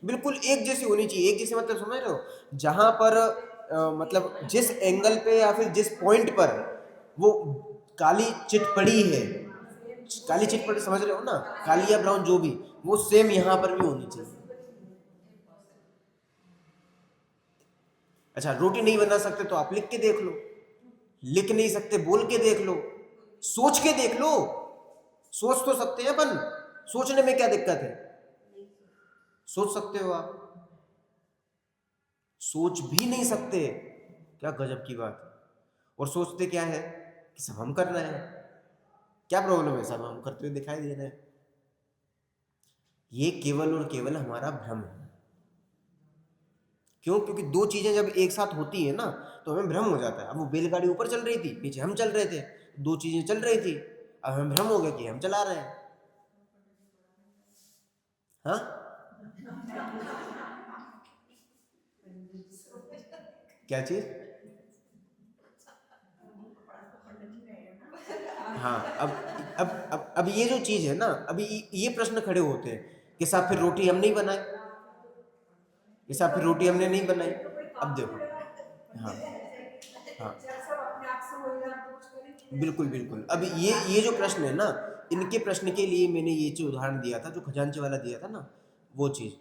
बिल्कुल एक जैसी होनी चाहिए। एक जैसी मतलब समझ रहे हो? जहां पर मतलब जिस एंगल पे या फिर जिस पॉइंट पर वो काली चिट पड़ी है, काली चिट पड़ी, समझ रहे हो ना, काली या ब्राउन जो भी, वो सेम यहां पर भी होनी चाहिए। अच्छा, रोटी नहीं बना सकते तो आप लिख के देख लो, लिख नहीं सकते बोल के देख लो, सोच के देख लो। सोच तो सकते हैं अपन, सोचने में क्या दिक्कत है? सोच सकते हो आप, सोच भी नहीं सकते, क्या गजब की बात है। और सोचते क्या है कि सब हम कर रहे हैं, क्या प्रॉब्लम है, सब हम करते हुए दिखाई दे रहे हैं। ये केवल और केवल हमारा भ्रम है। क्यों? क्योंकि 2 चीजें जब एक साथ होती है ना तो हमें भ्रम हो जाता है। अब वो बैलगाड़ी ऊपर चल रही थी, नीचे हम चल रहे थे, 2 चीजें चल रही थी, अब हमें भ्रम हो गया कि हम चला रहे हैं। हाँ, क्या चीज? हाँ, अब ये जो चीज है ना, अभी ये प्रश्न खड़े होते हैं कि साहब फिर रोटी हम नहीं बनाए, कि साहब फिर रोटी हमने नहीं बनाई। अब देखो, हाँ हाँ, बिल्कुल बिल्कुल। अब ये जो प्रश्न है ना, इनके प्रश्न के लिए मैंने ये जो उदाहरण दिया था, जो खजांची वाला दिया था ना, वो चीज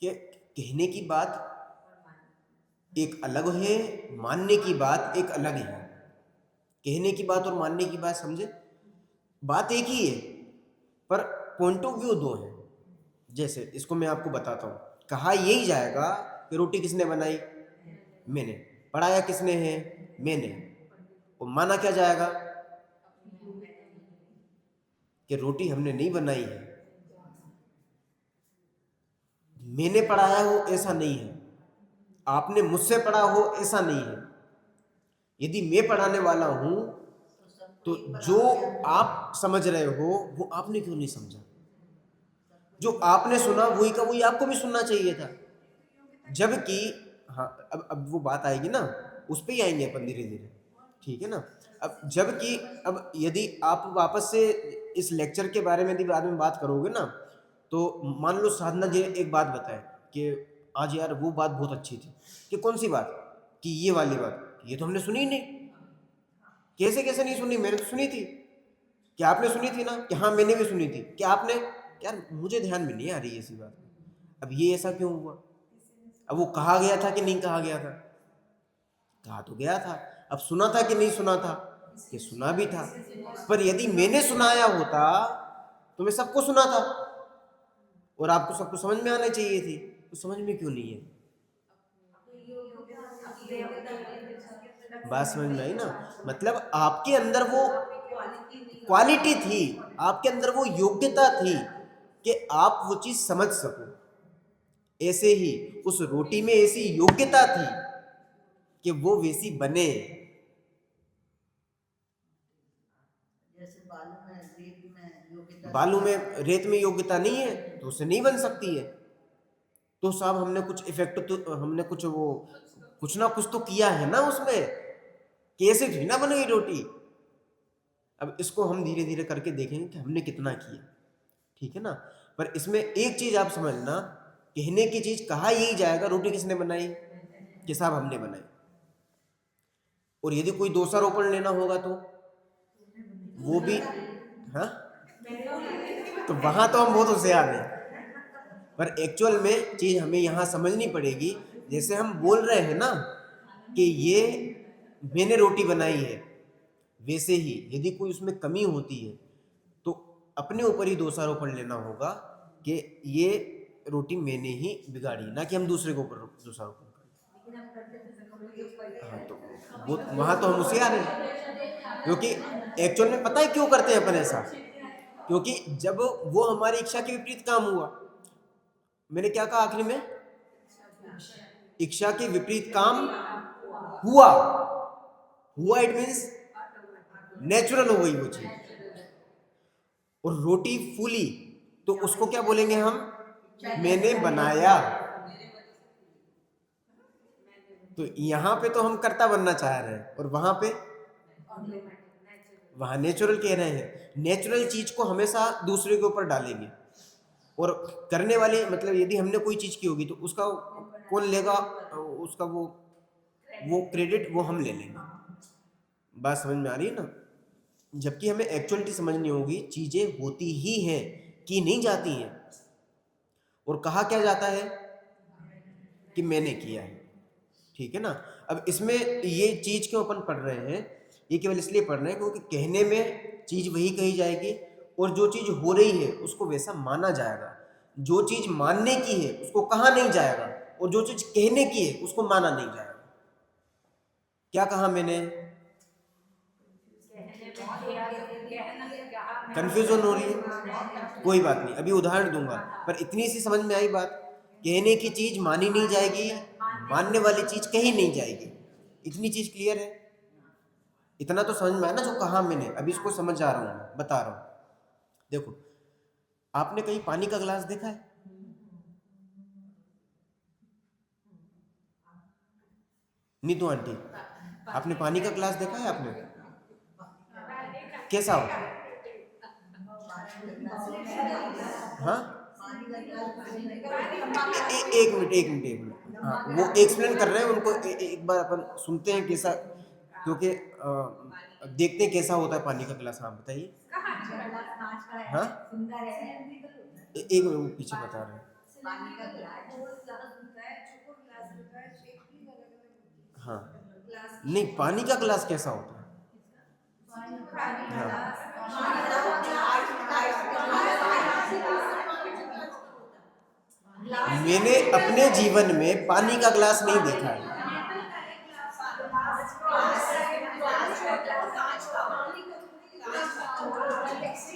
कि कहने की बात एक अलग है, मानने की बात एक अलग है। कहने की बात और मानने की बात समझे, बात एक ही है पर पॉइंट ऑफ व्यू 2 है। जैसे इसको मैं आपको बताता हूँ, कहा यही जाएगा कि रोटी किसने बनाई? मैंने। पढ़ाया किसने है? मैंने। और माना क्या जाएगा? कि रोटी हमने नहीं बनाई है, मैंने पढ़ाया हो ऐसा नहीं है। आपने मुझसे पढ़ा हो ऐसा नहीं है। यदि मैं पढ़ाने वाला हूं तो जो आप समझ रहे हो वो आपने क्यों नहीं समझा? जो आपने सुना वही का वही आपको भी सुनना चाहिए था। जबकि हाँ, अब वो बात आएगी ना, उस पे ही आएंगे अपन धीरे धीरे, ठीक है ना। अब जबकि अब यदि आप वापस से इस लेक्चर के बारे में यदि बाद में बात करोगे ना, तो मान लो साधना जी ने एक बात बताए कि आज यार वो बात बहुत अच्छी थी, कि कौन सी बात? कि ये वाली बात, ये तो हमने सुनी ही नहीं। कैसे कैसे नहीं सुनी? मैंने तो सुनी थी। क्या आपने सुनी थी ना? कि हाँ मैंने भी सुनी थी। क्या आपने? यार मुझे ध्यान में नहीं आ रही ऐसी बात। अब ये ऐसा क्यों हुआ? अब वो कहा गया था कि नहीं कहा गया था? कहा तो गया था। अब सुना था कि नहीं सुना था? कि सुना भी था। पर यदि मैंने सुनाया होता तो मैं सबको सुना था और आपको सबको समझ में आना चाहिए थी, तो समझ में क्यों नहीं है? बात समझ में आई ना? मतलब आपके अंदर वो क्वालिटी थी, आपके अंदर वो योग्यता थी कि आप वो चीज समझ सको। ऐसे ही उस रोटी में ऐसी योग्यता थी कि वो वैसी बने। बालू में रेत में योग्यता नहीं है तो उससे नहीं बन सकती है। तो साहब हमने कुछ इफेक्ट तो हमने कुछ वो कुछ ना कुछ तो किया है ना उसमें, कैसे थी ना बनेगी रोटी। अब इसको हम धीरे धीरे करके देखेंगे कि हमने कितना किया, ठीक है ना। पर इसमें एक चीज आप समझना, कहने की चीज कहा यही जाएगा रोटी किसने बनाई, कि साहब हमने बनाई। और यदि कोई दोषारोपण लेना होगा तो वो भी, हाँ, तो वहां तो हम बहुत होशियार हैं। पर एक्चुअल में चीज हमें यहाँ समझनी पड़ेगी। जैसे हम बोल रहे हैं ना कि ये मैंने रोटी बनाई है, वैसे ही यदि कोई उसमें कमी होती है तो अपने ऊपर ही दोषारोपण लेना होगा कि ये रोटी मैंने ही बिगाड़ी, ना कि हम दूसरे के ऊपर दोषारोपण करें। हाँ, तो वो वहां तो हम होशियार हैं, क्योंकि एक्चुअल में पता है क्यों करते हैं अपन ऐसा? क्योंकि जब वो हमारी इच्छा के विपरीत काम हुआ, मैंने क्या कहा आखिरी में? इच्छा के विपरीत काम हुआ। हुआ इट मीन्स नेचुरल हो गई वो चीज। और रोटी फूली तो उसको क्या बोलेंगे हम? मैंने बनाया। तो यहां पे तो हम कर्ता बनना चाह रहे हैं और वहां पे वहां नेचुरल कह रहे हैं। नेचुरल चीज को हमेशा दूसरे के ऊपर डालेंगे और करने वाले मतलब यदि हमने कोई चीज की होगी तो उसका कौन लेगा? उसका वो क्रेडिट वो हम ले लेंगे। बात समझ में आ रही है ना? जबकि हमें एक्चुअलिटी समझनी होगी, चीजें होती ही हैं, की नहीं जाती हैं। और कहा क्या जाता है कि मैंने किया है, ठीक है ना। अब इसमें ये चीज क्यों अपन पढ़ रहे हैं? ये केवल इसलिए पढ़ रहे हैं क्योंकि कहने में चीज वही कही जाएगी और जो चीज हो रही है उसको वैसा माना जाएगा। जो चीज मानने की है उसको कहा नहीं जाएगा और जो चीज कहने की है उसको माना नहीं जाएगा। क्या कहा मैंने? कंफ्यूजन हो रही है? कोई बात नहीं, अभी उदाहरण दूंगा। पर इतनी सी समझ में आई बात, कहने की चीज मानी नहीं जाएगी, मानने वाली चीज कही नहीं जाएगी। इतनी चीज क्लियर है? इतना तो समझ में आया ना जो कहा मैंने। अभी इसको समझ आ रहा हूं, मैं बता रहा हूं। देखो, आपने कहीं पानी का गिलास देखा है? नीतू आंटी, आपने पानी का गिलास देखा है? आपने कैसा होता है? हाँ, एक मिनट एक मिनट एक मिनट, हाँ वो एक्सप्लेन कर रहे हैं उनको एक बार अपन सुनते हैं कैसा, क्योंकि देखते हैं कैसा होता है पानी का गिलास। हाँ बताइए। हाँ, एक मिनट वो पीछे बता रहे हैं। हाँ, नहीं पानी का गिलास कैसा होता है? मैंने अपने जीवन में पानी का गिलास नहीं देखा है।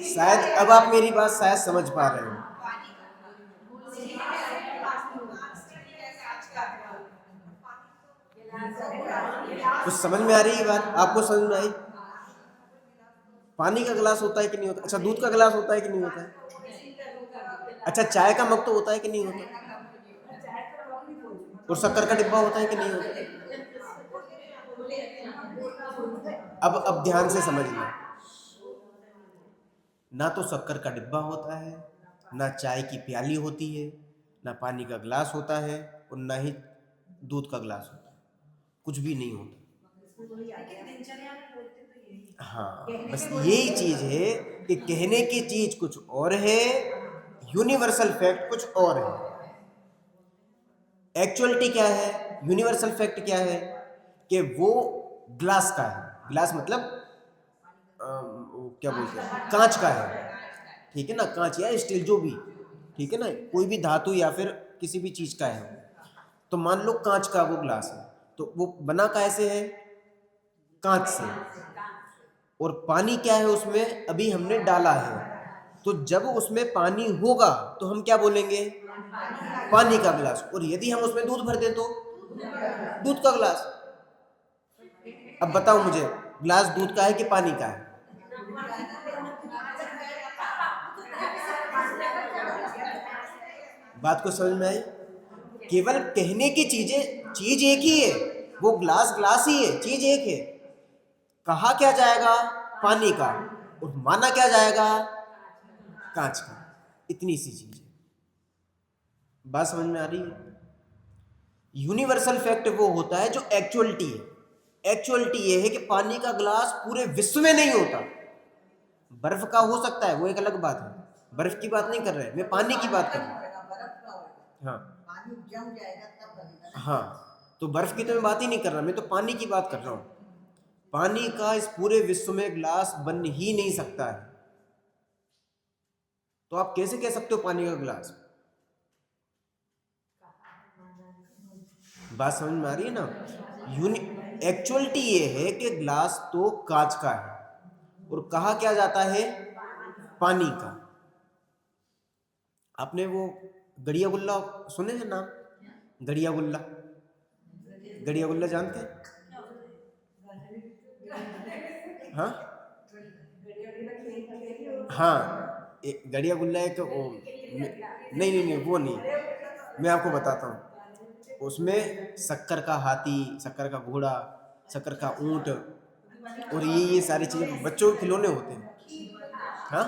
शायद अब आप मेरी बात शायद समझ पा रहे हो। कुछ समझ में आ रही है बात? आपको समझ में आई? पानी का गिलास होता है कि नहीं होता? अच्छा, दूध का गिलास होता है कि नहीं होता है? अच्छा, चाय का मग तो होता है कि नहीं होता? और शक्कर का डिब्बा होता है कि नहीं होता? अब ध्यान से समझना, ना तो शक्कर का डिब्बा होता है, ना चाय की प्याली होती है, ना पानी का गिलास होता है, और ना ही दूध का गिलास होता है। कुछ भी नहीं होता। हाँ, बस यही चीज है कि कहने की चीज कुछ और है, यूनिवर्सल फैक्ट कुछ और है। एक्चुअलिटी क्या है? यूनिवर्सल फैक्ट क्या है? कि वो ग्लास का है। ग्लास मतलब क्या बोलते हैं, कांच का है, ठीक है ना, कांच या स्टील जो भी, ठीक है ना, कोई भी धातु या फिर किसी भी चीज का है। तो मान लो कांच का वो ग्लास है, तो वो बना कैसे है? कांच से। और पानी क्या है उसमें? अभी हमने डाला है, तो जब उसमें पानी होगा तो हम क्या बोलेंगे? पानी का गिलास। और यदि हम उसमें दूध भर दें तो दूध का गिलास। अब बताओ मुझे, गिलास दूध का है कि पानी का है? बात को समझ में आई? केवल कहने की चीज एक ही है, वो ग्लास ग्लास ही है, चीज एक है। कहा क्या जाएगा? पानी का, और माना क्या जाएगा? कांच का। इतनी सी चीज है। बात समझ में आ रही है? यूनिवर्सल फैक्ट वो होता है जो एक्चुअलिटी है। एक्चुअलिटी ये है कि पानी का ग्लास पूरे विश्व में नहीं होता। बर्फ का हो सकता है, वो एक अलग बात है, बर्फ की बात नहीं कर रहे, मैं पानी की बात कर रहा हूँ। हाँ, पानी जम जाएगा तब बनेगा। हाँ, तो बर्फ की तो मैं बात ही नहीं कर रहा, मैं तो पानी की बात कर रहा हूँ। पानी का इस पूरे विश्व में ग्लास बन ही नहीं सकता है। तो आप कैसे कह सकते हो पानी का ग्लास? बात समझ में आ रही है ना? एक्चुअलिटी ये है कि ग्लास तो कांच का है, और कहा क्या जाता है? पानी का। आपने वो गड़िया गुल्ला सुने हैं नाम? गड़िया गुल्ला, गड़िया गुल्ला जानते हैं? हाँ हाँ, गड़िया गुल्ला एक नहीं नहीं नहीं, वो नहीं, मैं आपको बताता हूँ। उसमें शक्कर का हाथी, शक्कर का घोड़ा, शक्कर का ऊंट, और ये सारी चीजें बच्चों के खिलौने होते हैं। हाँ,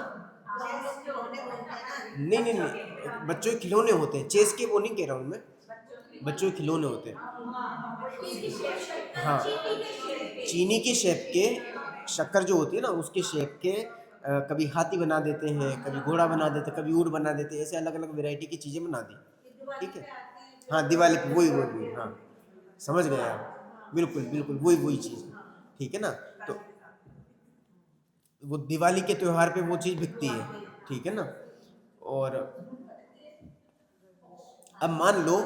नहीं नहीं नहीं, बच्चों के खिलौने होते हैं, चेस के वो नहीं कह रहा हूँ मैं, बच्चों के खिलौने होते हैं। हाँ, चीनी के शेप के, शक्कर जो होती है ना उसके शेप के, कभी हाथी बना देते हैं, कभी घोड़ा बना देते हैं, कभी ऊँट बना देते हैं, ऐसे अलग अलग वैरायटी की चीजें बना दी, ठीक है। हाँ, दिवाली पे वही वही वही, हाँ समझ गए आप, बिल्कुल बिल्कुल वही वही चीज, ठीक है ना। तो वो दिवाली के त्योहार पे वो चीज बिकती है, ठीक है ना। और अब मान लो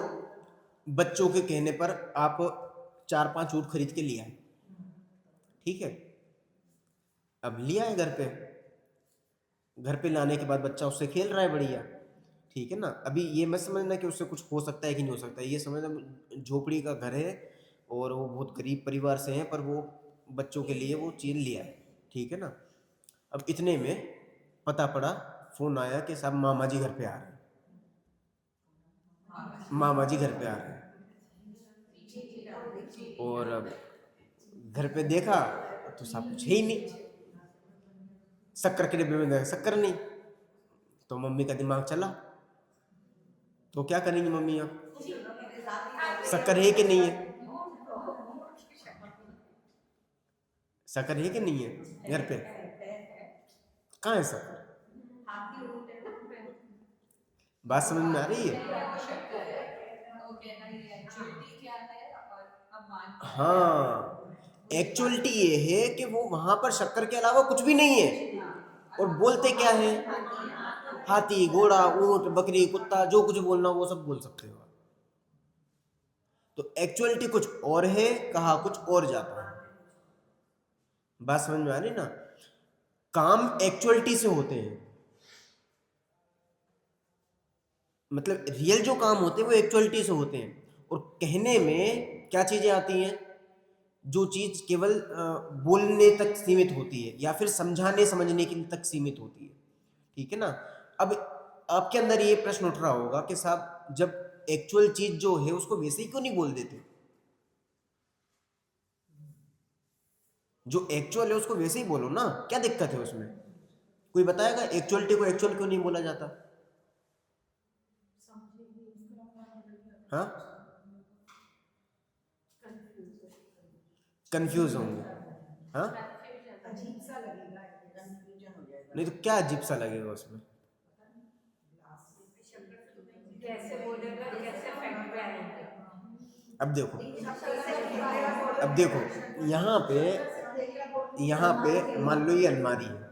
बच्चों के कहने पर आप 4-5 ऊँट खरीद के लिया, ठीक है। अब लिया है घर पे, घर पे लाने के बाद बच्चा उससे खेल रहा है बढ़िया, ठीक है ना। अभी ये मत समझना कि उससे कुछ हो सकता है कि नहीं हो सकता है, ये समझना झोपड़ी का घर है और वो बहुत गरीब परिवार से हैं, पर वो बच्चों के लिए वो चीज़ लिया है, ठीक है ना। अब इतने में पता पड़ा, फोन आया कि साहब मामा जी घर पे आ रहे हैं, मामा जी घर पे आ रहे हैं। और अब घर पे देखा तो सब कुछ है ही नहीं, शक्कर के डिब्बे में देखा शक्कर नहीं, तो मम्मी का दिमाग चला, तो क्या करेंगी मम्मी, अब शक्कर है कि नहीं है, शक्कर है कि नहीं है घर पे, कहाँ है शक्कर? बात समझ में आ रही है? हाँ, एक्चुअलिटी ये है कि वो वहां पर शक्कर के अलावा कुछ भी नहीं है, और बोलते क्या है? हाथी, घोड़ा, ऊंट, बकरी, कुत्ता, जो कुछ बोलना वो सब बोल सकते हो। तो एक्चुअलिटी कुछ और है, कहा कुछ और जाता है। बात समझ में आ रही ना? काम एक्चुअलिटी से होते हैं, मतलब रियल जो काम होते हैं वो एक्चुअलिटी से होते हैं, और कहने में क्या चीजें आती हैं? जो चीज केवल बोलने तक सीमित होती है या फिर समझाने समझने के तक सीमित होती है, ठीक है ना। अब आपके अंदर ये प्रश्न उठ रहा होगा कि साहब जब एक्चुअल चीज जो है उसको वैसे ही क्यों नहीं बोल देते, जो एक्चुअल है उसको वैसे ही बोलो ना, क्या दिक्कत है उसमें? कोई बताएगा एक्चुअलिटी को एक्चुअल क्यों नहीं बोला जाता? हाँ, कंफ्यूज होंगे। हाँ, अजीब सा लगेगा, कंफ्यूजन हो जाएगा। नहीं तो क्या अजीब सा लगेगा उसमें? कैसे बोलेगा, कैसे फैक्ट पे आएंगे? अब देखो, अब देखो, यहाँ पे मान लो ये अलमारी है,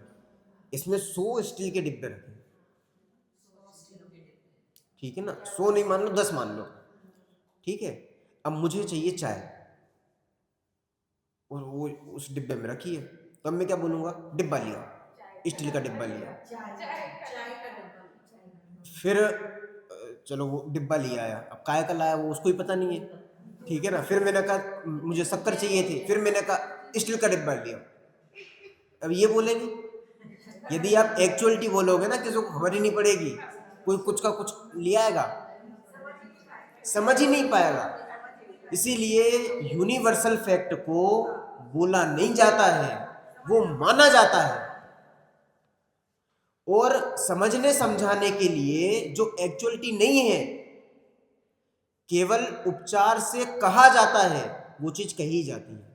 इसमें 100 स्टील के डिब्बे रखे, ठीक है ना, 100 नहीं मान लो, 10 मान लो, ठीक है। अब मुझे चाहिए चाय, और वो उस डिब्बे में रखी है, तो अब मैं क्या बोलूँगा? डिब्बा लिया, स्टील का डिब्बा लिया। फिर चलो वो डिब्बा लिया आया, अब काय का लाया वो उसको ही पता नहीं है, ठीक है ना। फिर मैंने कहा मुझे शक्कर चाहिए थी, फिर मैंने कहा स्टील का डिब्बा लिया। अब ये बोलेंगे, यदि आप एक्चुअलिटी बोलोगे ना किसी को खबर ही नहीं पड़ेगी, कोई कुछ का कुछ ले आएगा, समझ ही नहीं पाएगा। इसीलिए यूनिवर्सल फैक्ट को बोला नहीं जाता है, वो माना जाता है। और समझने समझाने के लिए जो एक्चुअलिटी नहीं है, केवल उपचार से कहा जाता है, वो चीज कही जाती है।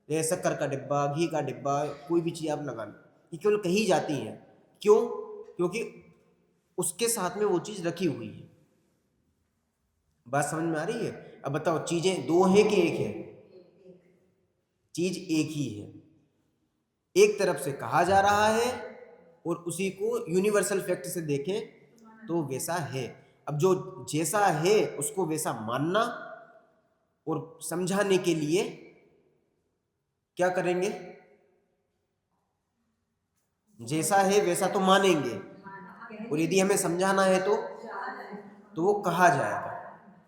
जैसे शक्कर का डिब्बा, घी का डिब्बा, कोई भी चीज आप लगा लो, ये केवल कही जाती है। क्यों? क्योंकि उसके साथ में वो चीज रखी हुई है। बात समझ में आ रही है? अब बताओ, चीजें दो है कि एक है? चीज एक ही है, एक तरफ से कहा जा रहा है और उसी को यूनिवर्सल फैक्ट से देखें तो वैसा है। अब जो जैसा है उसको वैसा मानना, और समझाने के लिए क्या करेंगे? जैसा है वैसा तो मानेंगे, और यदि हमें समझाना है तो वो कहा जाएगा।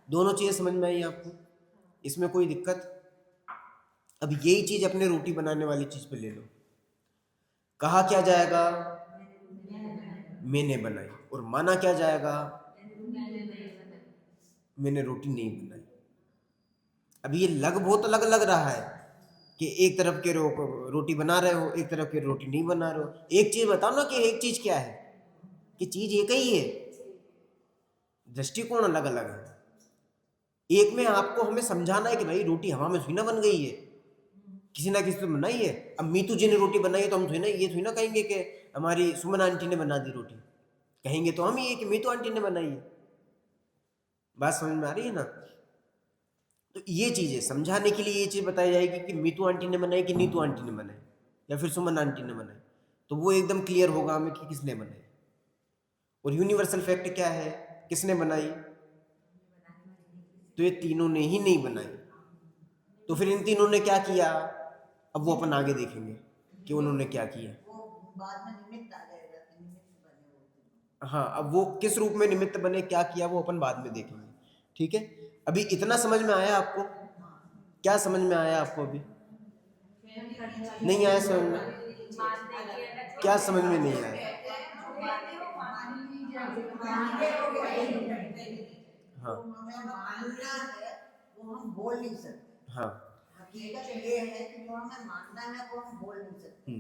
दोनों चीजें समझ में आई आपको? इसमें कोई दिक्कत? अब यही चीज अपने रोटी बनाने वाली चीज पे ले लो, कहा क्या जाएगा? मैंने बनाई, और माना क्या जाएगा? मैंने रोटी नहीं बनाई। अब ये लग बहुत अलग लग रहा है कि एक तरफ के रोटी बना रहे हो, एक तरफ के रोटी नहीं बना रहे हो। एक चीज बताओ ना कि एक चीज क्या है, कि चीज एक ही है, दृष्टिकोण अलग अलग है। एक में आपको हमें समझाना है कि भाई रोटी हवा में थोड़ी ना बन गई है, किसी ना किसी तो बनाई है। अब मीतू जी ने रोटी बनाई है तो हम थोड़ी ना ये थोड़ी ना कहेंगे कि हमारी सुमन आंटी ने बना दी रोटी, कहेंगे तो हम ये कि मीतू आंटी ने बनाई है। बात समझ में आ रही है ना? तो ये चीज है, समझाने के लिए ये चीज बताई जाएगी कि मीतू आंटी ने बनाई कि नीतू आंटी ने बनाई, या फिर सुमन आंटी ने बनाई, तो वो एकदम क्लियर होगा हमें कि किसने बनाई। और यूनिवर्सल फैक्ट क्या है, किसने बनाई? तो ये तीनों ने ही नहीं बनाई। तो फिर इन तीनों ने क्या किया? अब वो अपन आगे देखेंगे कि उन्होंने क्या किया। बाद में निमित्त आ जाएगा कि निमित्त बने वो। हाँ, अब वो किस रूप में निमित्त बने, क्या किया, वो अपन बाद में देखेंगे, ठीक है। अभी इतना समझ में आया आपको? क्या समझ में आया आपको? अभी नहीं आया समझ में? क्या समझ में नहीं आया? हाँ, मानना है वो हम बोल नहीं सकते। हाँ, हकीकत ये है कि जो हमें मानना है वो हम बोल नहीं सकते।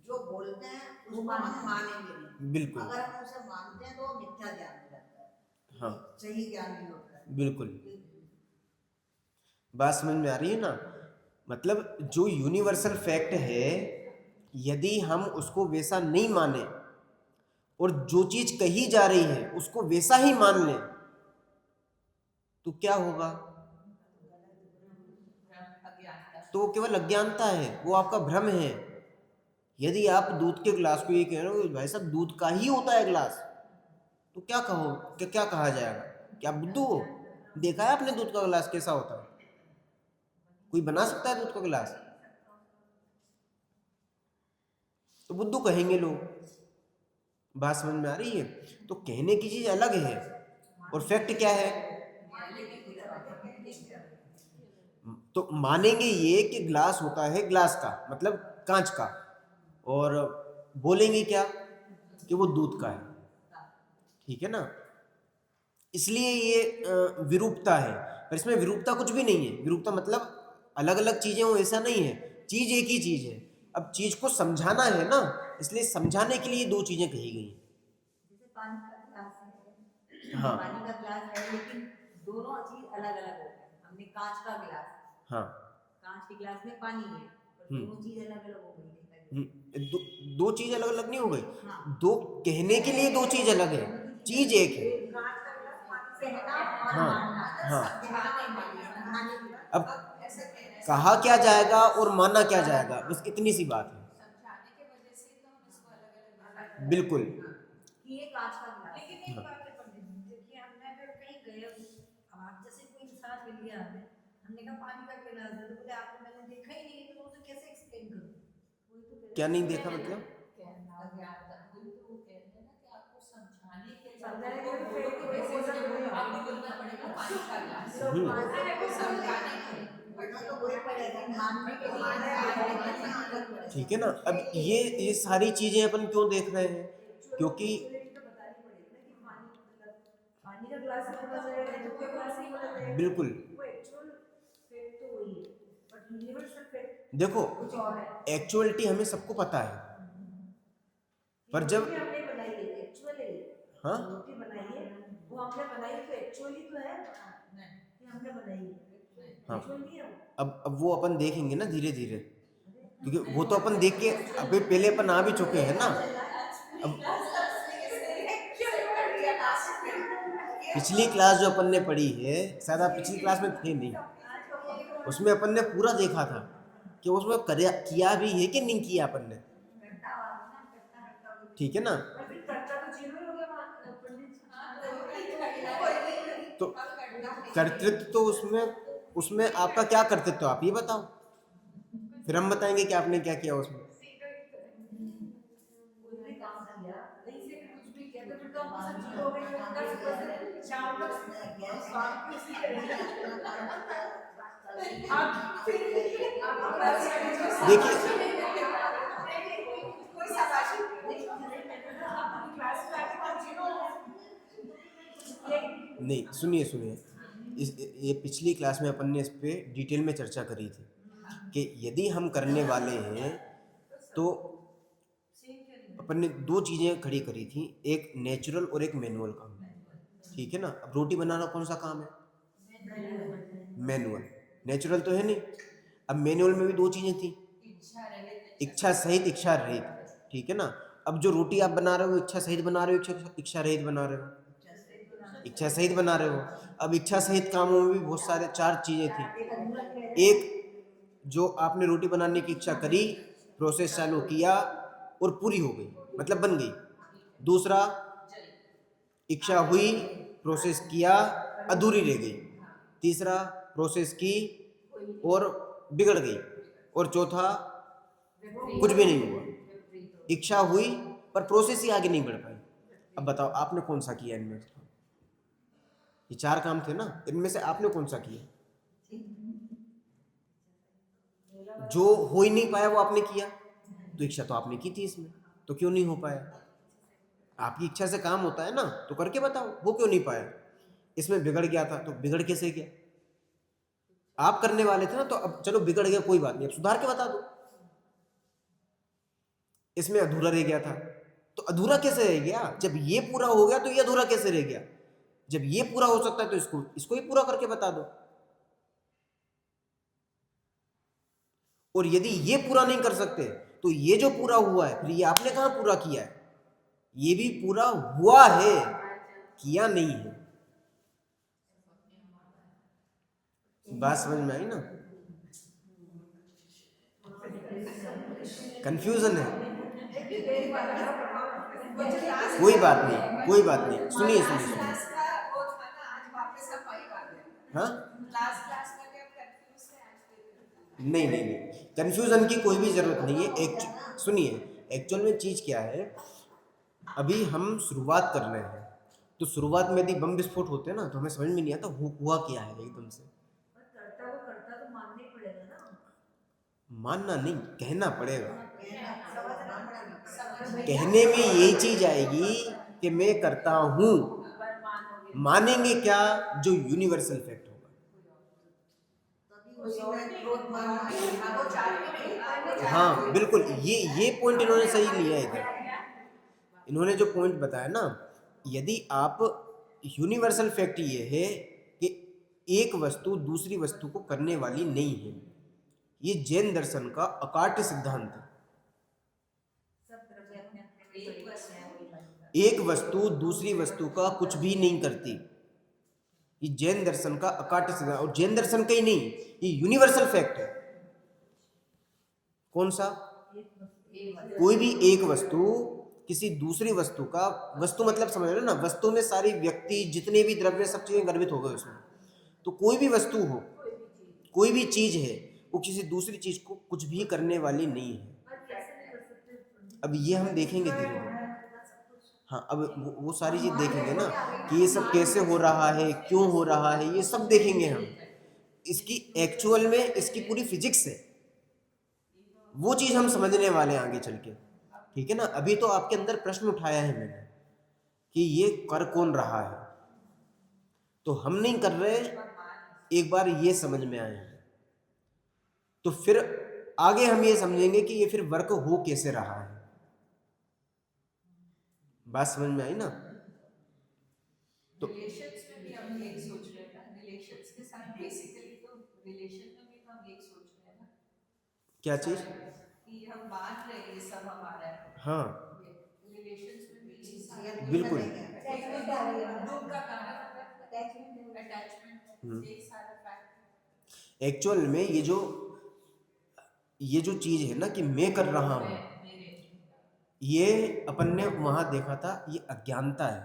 जो बोलते हैं उसको हम मानेंगे नहीं। बिल्कुल। अगर हम उसे मानते हैं तो वो मिथ्या ज्ञान हो जाता है, हाँ, सही ज्ञान नहीं होता है। बिल्कुल। बात समझ में आ रही है ना? मतलब जो यूनिवर्सल फैक्ट है, यदि हम उसको वैसा नहीं माने और जो चीज कही जा रही है उसको वैसा ही मान लें, तो क्या होगा? तो वो केवल अज्ञानता है, वो आपका भ्रम है। यदि आप दूध के गिलास को ये कह रहे हो भाई साहब दूध का ही होता है गिलास, तो क्या कहो, क्या कहा जाएगा? क्या बुद्धू हो? देखा है आपने दूध का गिलास कैसा होता है? कोई बना सकता है दूध का गिलास? तो बुद्धू कहेंगे लोग। बात समझ में आ रही है? तो कहने की चीज अलग है और फैक्ट क्या है? तो मानेंगे ये कि ग्लास होता है ग्लास का मतलब कांच का, और बोलेंगे क्या कि वो दूध का है। ठीक है ना, इसलिए ये विरूपता है। पर इसमें विरूपता कुछ भी नहीं है। विरूपता मतलब अलग अलग चीजें हो ऐसा नहीं है, चीज एक ही चीज है। अब चीज को समझाना है ना, इसलिए समझाने के लिए दो चीजें कही गई हैं। जैसे पानी का गिलास है, हाँ पानी का गिलास है, लेकिन दोनों चीज अलग अलग हो गए। हमने कांच का गिलास, हाँ। कांच के गिलास में पानी है, पर हम्म दोनों चीज अलग अलग हो गई। दो, दो चीज अलग अलग नहीं हो गई, हाँ, दो कहने के लिए दो चीज अलग है, चीज एक है। कांच का गिलास पानी कहना और हाँ मानना, हाँ। कहना और मानना, समझाने के लिए। अब कहा क्या जाएगा और माना क्या जाएगा, बस इतनी सी बात है। समझाने के वजह से तो हम इसको अलग अलग बिल्कुल। कि ये कांच का गिलास। लेकिन एक हाँ। बात है पंडित जी, देखिए हमने अगर कहीं गए, अब आप जैसे कोई इंसान मिल गया हमें, हमने कहा पानी का गिलास है, तो बोले आपको मैंने देखा ही नहीं है, तो उसे कैसे एक्सप्लेन करूं? वही तो कह रहे क्या हैं। नहीं देखा मतलब? कहना ज्ञान, वही तो वो कहते हैं ना कि आपको समझाने के लिए आपको बोलना पड़ेगा पानी का गिलास, समझाने के लिए, वरना तो वही पड़ेगा मानने के लिए। ठीक है ना, अब ये सारी चीजें अपन क्यों देख रहे हैं, क्योंकि पानी का ग्लास होना चाहिए, दूध का ग्लास नहीं होना चाहिए। बिल्कुल वो एक्चुअल फैक्ट तो वही है, बट यूनिवर्सल फैक्ट देखो, कुछ और है। एक्चुअलिटी हमें सबको पता है, पर जब रोटी हमने बनाई है, एक्चुअल है। हाँ रोटी बनाई है, वो हमने बनाई तो एक्चुअली तो है कि हमने बनाई है, हाँ, एक्चुअल नहीं है वो। अब वो अपन देखेंगे ना धीरे धीरे, क्योंकि वो तो अपन देख के अभी पहले अपन आ भी चुके हैं ना। अब पिछली क्लास जो अपन ने पढ़ी है, शायद आप पिछली क्लास में थे नहीं, उसमें अपन ने पूरा देखा था कि उसमें किया भी है कि नहीं किया अपन ने। ठीक है ना, तो कर्तृत्व तो उसमें उसमें आपका क्या कर्तृत्व, आप ये बताओ, फिर हम बताएंगे कि आपने क्या किया उसमें। देखिए नहीं, सुनिए सुनिए, इस ये पिछली क्लास में अपन ने इस पे डिटेल में चर्चा करी थी कि यदि हम करने वाले हैं तो अपन ने दो चीज़ें खड़ी करी थी, एक नेचुरल और एक मैनुअल काम। ठीक है ना, अब रोटी बनाना कौन सा काम है? मैनुअल। नेचुरल तो है नहीं। अब मैनुअल में भी दो चीज़ें थी, इच्छा सहित इच्छा रहित। ठीक है ना, अब जो रोटी आप बना रहे हो इच्छा सहित बना रहे हो, इच्छा रहित बना रहे हो? इच्छा सहित बना रहे हो। अब इच्छा सहित कामों में भी बहुत सारे चार चीजें थी। एक, जो आपने रोटी बनाने की इच्छा करी, प्रोसेस चालू किया और पूरी हो गई, मतलब बन गई। दूसरा, इच्छा हुई, प्रोसेस किया, अधूरी रह गई। तीसरा, प्रोसेस की और बिगड़ गई। और चौथा, कुछ भी नहीं हुआ। इच्छा हुई पर प्रोसेस ही आगे नहीं बढ़ पाई। अब बताओ आपने कौन सा किया इनमें से? ये चार काम थे ना, इनमें से आपने कौन सा किया? जो हो ही नहीं पाया वो आपने किया, तो इच्छा तो आपने की थी इसमें, तो क्यों नहीं हो पाया? आपकी इच्छा से काम होता है ना, तो करके बताओ वो क्यों नहीं पाया? इसमें बिगड़ गया था, तो बिगड़ कैसे गया? आप करने वाले थे ना, तो अब चलो बिगड़ गया कोई बात नहीं, अब सुधार के बता दो। इसमें अधूरा रह गया था, तो अधूरा कैसे रह गया? जब ये पूरा हो गया तो ये अधूरा कैसे रह गया? जब ये पूरा हो सकता है तो इसको ही पूरा करके बता दो। और यदि ये पूरा नहीं कर सकते तो ये जो पूरा हुआ है, फिर ये आपने कहां पूरा किया है? ये भी पूरा हुआ है, किया नहीं है। बात समझ में आई ना? कंफ्यूजन है? कोई बात नहीं, कोई बात नहीं, सुनिए सुनिए सुनिए। हाँ, नहीं नहीं नहीं, कंफ्यूजन की कोई भी जरूरत नहीं है। सुनिए, एक्चुअल में चीज क्या है, अभी हम शुरुआत कर रहे हैं, तो शुरुआत में यदि बम विस्फोट होते हैं ना, तो हमें समझ में नहीं आता हुआ क्या है एकदम से। मानना नहीं, कहना पड़ेगा। समझना पड़ेगा। कहने में यही चीज आएगी कि मैं करता हूं। मानेंगे क्या? जो यूनिवर्सल फैक्ट होगा। उसी में क्रोध मान आएगा, वो चाहते हैं, हाँ बिल्कुल, ये पॉइंट इन्होंने सही लिया है इधर। इन्होंने जो पॉइंट बताया ना, यदि आप, यूनिवर्सल फैक्ट ये है कि एक वस्तु दूसरी वस्तु को करने वाली नहीं है। ये जैन दर्शन का अकाट्य सिद्धांत है। एक वस्तु दूसरी वस्तु का कुछ भी नहीं करती। ये जैन दर्शन का अकाट्य सिद्धांत, और जैन दर्शन का ही नहीं, ये यूनिवर्सल फैक्ट है। कौन सा? कोई भी एक वस्तु किसी दूसरी वस्तु का, वस्तु मतलब समझ रहे हो ना, वस्तु में सारी व्यक्ति जितने भी द्रव्य सब चीजें गर्भित हो गए उसमें। तो कोई भी वस्तु हो, कोई भी चीज है, वो किसी दूसरी चीज को कुछ भी करने वाली नहीं है। अब ये हम देखेंगे धीरे धीरे। हाँ, अब वो सारी चीज देखेंगे ना कि ये सब कैसे हो रहा है, क्यों हो रहा है, ये सब देखेंगे हम। इसकी एक्चुअल में इसकी पूरी फिजिक्स है, वो चीज हम समझने वाले हैं आगे चल के। ठीक है ना? अभी तो आपके अंदर प्रश्न उठाया है मैंने कि ये कर कौन रहा है, तो हम नहीं कर रहे, एक बार ये समझ में आए तो फिर आगे हम ये समझेंगे कि ये फिर वर्क हो कैसे रहा है। बात समझ में आई ना? तो रिलेशंस में भी हम एक सोच रहे हैं ना, रिलेशंस के साथ बेसिकली तो रिलेशन में भी तो हम एक सोच रहे हैं ना। क्या चीज? कि हम मान रहे हैं ये सब हमारा है। हाँ रिलेशंस में भी ये सारा बिल्कुल। अटैचमेंट आ रही है, दुख का कारण अटैचमेंट एक सारा फैक्ट। एक्चुअल में ये जो चीज है ना कि मैं कर रहा हूं, ये अपन ने वहां देखा था, ये अज्ञानता है,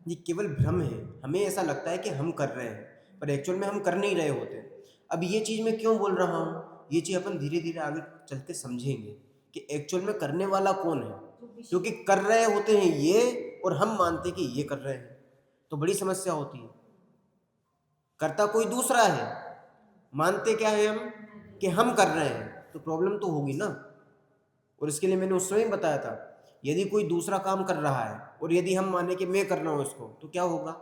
ये केवल भ्रम है। हमें ऐसा लगता है कि हम कर रहे हैं, पर एक्चुअल में हम कर नहीं रहे होते। अब ये चीज मैं क्यों बोल रहा हूँ, ये चीज अपन धीरे धीरे आगे चल के समझेंगे कि एक्चुअल में करने वाला कौन है। क्योंकि कर रहे होते हैं ये, और हम मानते कि ये कर रहे हैं, तो बड़ी समस्या होती है। करता कोई दूसरा है, मानते क्या है हम कि हम कर रहे हैं, तो प्रॉब्लम तो होगी ना। और इसके लिए मैंने उस समय बताया था, यदि कोई दूसरा काम कर रहा है और यदि हम माने कि मैं कर रहा हूं इसको, तो क्या होगा?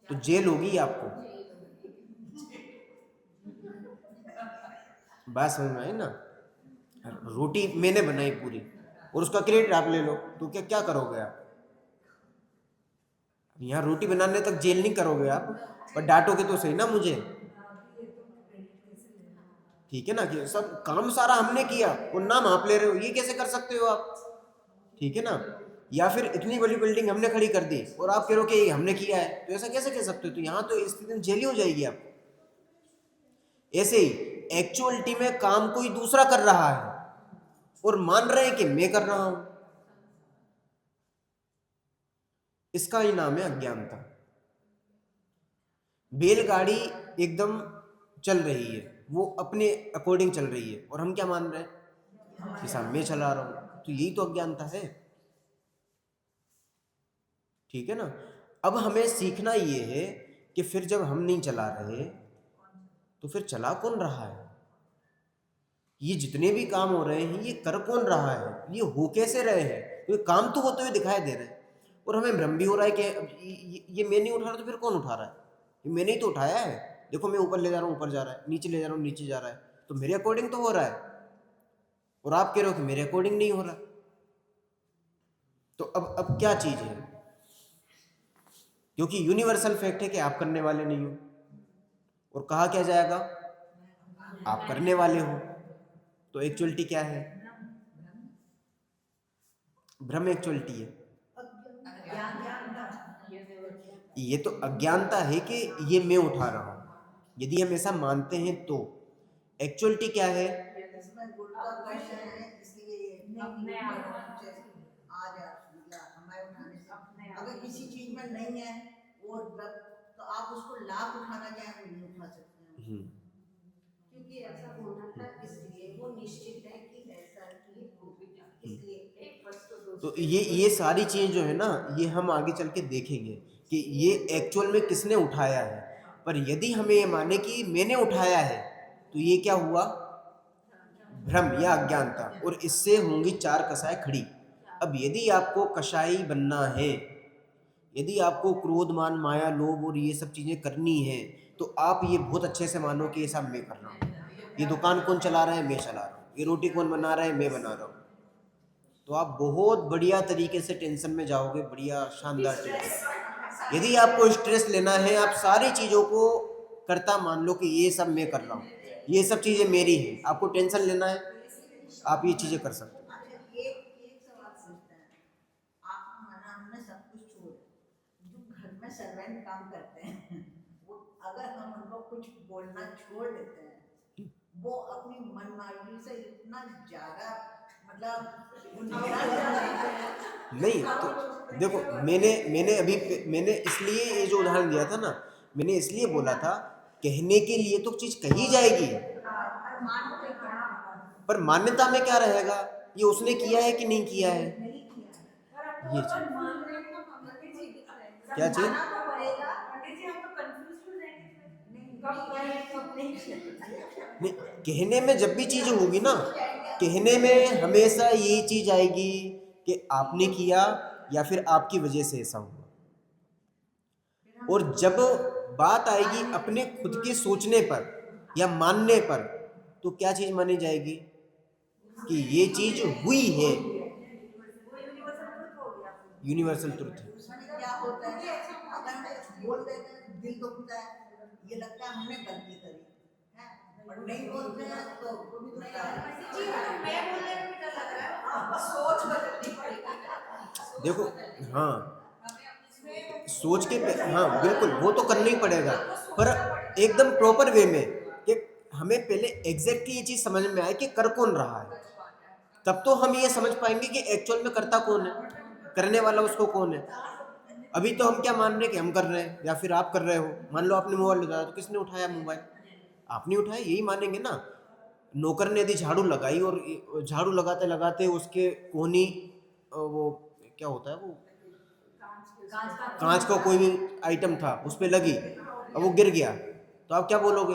तो जेल होगी आपको। बात समझ में आई ना? रोटी मैंने बनाई पूरी और उसका क्रेडिट आप ले लो, तो क्या क्या करोगे आप? यहाँ रोटी बनाने तक जेल नहीं करोगे आप, पर डांटोगे तो सही ना मुझे। ठीक है ना? कि सब काम सारा हमने किया और नाम आप ले रहे हो, ये कैसे कर सकते हो आप? ठीक है ना? या फिर इतनी बड़ी बिल्डिंग हमने खड़ी कर दी और आप कह रहे हो कि ये हमने किया है, तो ऐसा कैसे कह सकते हो? तो यहाँ तो स्थिति में जेल हो जाएगी आपको। ऐसे ही एक्चुअलिटी में काम कोई दूसरा कर रहा है और मान रहे हैं कि मैं कर रहा हूं, इसका ही नाम है अज्ञानता। बैलगाड़ी एकदम चल रही है, वो अपने अकॉर्डिंग चल रही है, और हम क्या मान रहे हैं कि साहब मैं चला रहा हूं, तो यही तो अज्ञानता है। ठीक है ना? अब हमें सीखना ये है कि फिर जब हम नहीं चला रहे, तो फिर चला कौन रहा है? ये जितने भी काम हो रहे हैं, ये कर कौन रहा है? ये हो कैसे रहे हैं? तो ये काम तो होते हुए दिखाई दे रहे हैं, और हमें भ्रम भी हो रहा है कि ये मैं नहीं उठा रहा, तो फिर कौन उठा रहा है? ये मैंने ही तो उठाया है। देखो मैं ऊपर ले जा रहा हूँ, ऊपर जा रहा है, नीचे ले जा रहा हूँ, नीचे जा रहा है, तो मेरे अकॉर्डिंग तो हो रहा है, और आप कह रहे हो कि मेरे अकॉर्डिंग नहीं हो रहा। तो अब क्या चीज है? क्योंकि यूनिवर्सल फैक्ट है कि आप करने वाले नहीं हो, और कहा क्या जाएगा? आप करने वाले हो। तो एक्चुअलिटी क्या है? भ्रम एक्चुअलिटी है। ये तो अज्ञानता है कि ये मैं उठा रहा हूं, यदि हम ऐसा मानते हैं तो। एक्चुअलिटी क्या है? अगर किसी चीज में नहीं है वो तो आप उसको लाभ उठाना चाहे नहीं उठा सकते हैं, क्योंकि ऐसा होना था, इसलिए वो निश्चित है कि ऐसा ही होगा, इसलिए एक वस्तु तो ये सारी चीज जो है ना, ये हम आगे चल के देखेंगे कि ये एक्चुअल में किसने उठाया है। पर यदि हमें ये माने कि मैंने उठाया है, तो ये क्या हुआ? भ्रम या अज्ञानता, और इससे होंगी चार कसाय खड़ी। अब यदि आपको कसाई बनना है, यदि आपको क्रोध मान माया लोभ और ये सब चीजें करनी है, तो आप ये बहुत अच्छे से मानो कि ये सब मैं कर रहा हूँ। ये दुकान कौन चला रहा है? मैं चला रहा हूँ। ये रोटी कौन बना रहा है? मैं बना रहा हूँ। तो आप बहुत बढ़िया तरीके से टेंशन में जाओगे, बढ़िया शानदार टेंशन। यदि आपको स्ट्रेस लेना है, आप सारी चीजों को करता मान लो कि ये सब मैं कर रहा हूँ, ये सब चीजें मेरी हैं। आपको टेंशन लेना है, आप ये चीजें कर सकते हो। अच्छा, एक एक सवाल पूछते हैं। आपने माना हमने सब कुछ छोड़, जो घर में सर्वेंट काम करते हैं वो अगर हम उनको कुछ बोलना छोड़ देते हैं, वो अपनी मनमानी से इतना ज्यादा मतलब नहीं तो देखो, मैंने इसलिए ये जो उदाहरण दिया था ना, मैंने इसलिए बोला था, कहने के लिए तो चीज कही जाएगी, पर मान्यता में क्या रहेगा? ये उसने किया है कि नहीं किया है, ये चीज। क्या चीज? नहीं, कहने में जब भी चीज होगी ना, कहने में हमेशा यही चीज आएगी कि आपने किया या फिर आपकी वजह से ऐसा हुआ। और जब बात आएगी अपने खुद के सोचने पर या मानने पर, तो क्या चीज मानी जाएगी? कि ये चीज हुई है, यूनिवर्सल ट्रुथ है। उसमें क्या होता है, अगर हम कुछ बोल देते हैं तो दिल दुखता है, ये लगता है हमने गलती करी है, और नहीं बोलते हैं तो दुखता है। देखो, हाँ, सोच के हाँ बिल्कुल, वो तो करना ही पड़ेगा, पर एकदम प्रॉपर वे में, कि हमें पहले एग्जैक्टली ये चीज समझ में आए कि कर कौन रहा है, तब तो हम ये समझ पाएंगे कि एक्चुअल में करता कौन है, करने वाला उसको कौन है। अभी तो हम क्या मान रहे हैं कि हम कर रहे हैं या फिर आप कर रहे हो। मान लो आपने मोबाइल उठाया, तो किसने उठाया मोबाइल? आपने उठाया, यही मानेंगे ना। नौकर ने यदि झाड़ू लगाई और झाड़ू लगाते लगाते उसके कोहनी, वो क्या होता है वो, कांच का कोई भी आइटम था उस पर लगी, अब वो गिर गया, तो आप क्या बोलोगे?